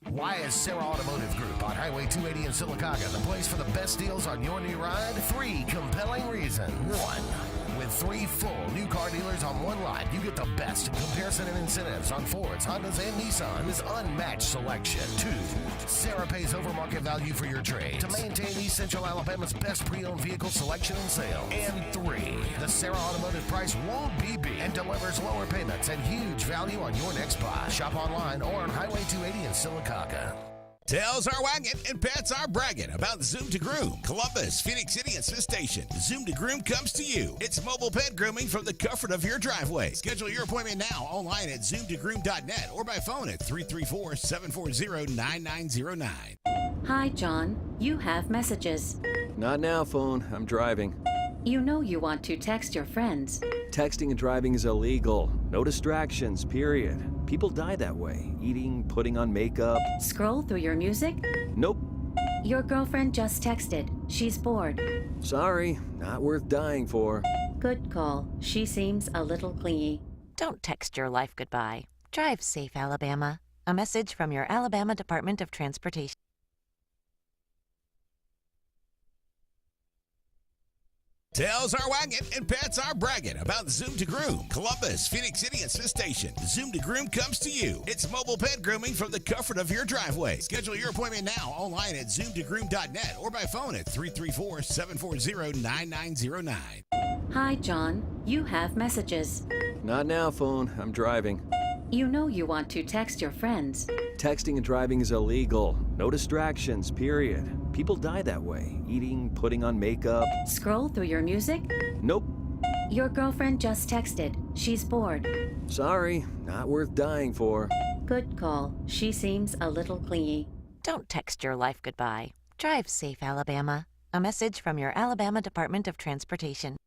Why is Sarah Automotive Group on Highway 280 in Sylacauga the place for the best deals on your new ride? 3 compelling reasons. 1. With 3 full new car dealers on one lot, you get the best comparison and incentives on Fords, Hondas, and Nissans. Unmatched selection. 2. Sarah pays over market value for your trade to maintain East Central Alabama's best pre-owned vehicle selection and sales. And 3. The Sarah Automotive price won't be beat and delivers lower payments and huge value on your next buy. Shop online or on Highway 280 in Sylacauga. Tails are wagging and pets are bragging about Zoom to Groom. Columbus, Phoenix City, and Smith Station. Zoom to Groom comes to you. It's mobile pet grooming from the comfort of your driveway. Schedule your appointment now online at zoomtogroom.net or by phone at 334-740-9909. Hi, John. You have messages. Not now, phone. I'm driving. You know you want to text your friends. Texting and driving is illegal. No distractions, period. People die that way. Eating, putting on makeup. Scroll through your music? Nope. Your girlfriend just texted. She's bored. Sorry, not worth dying for. Good call. She seems a little clingy. Don't text your life goodbye. Drive safe, Alabama. A message from your Alabama Department of Transportation. Tails are wagging and pets are bragging about Zoom to Groom. Columbus, Phoenix City, and Smith Station. Zoom to Groom comes to you. It's mobile pet grooming from the comfort of your driveway. Schedule your appointment now online at zoomtogroom.net or by phone at 334-740-9909. Hi, John. You have messages. Not now, phone. I'm driving. You know you want to text your friends. Texting and driving is illegal. No distractions, period. People die that way. Eating, putting on makeup. Scroll through your music? Nope. Your girlfriend just texted. She's bored. Sorry, not worth dying for. Good call. She seems a little clingy. Don't text your life goodbye. Drive safe, Alabama. A message from your Alabama Department of Transportation.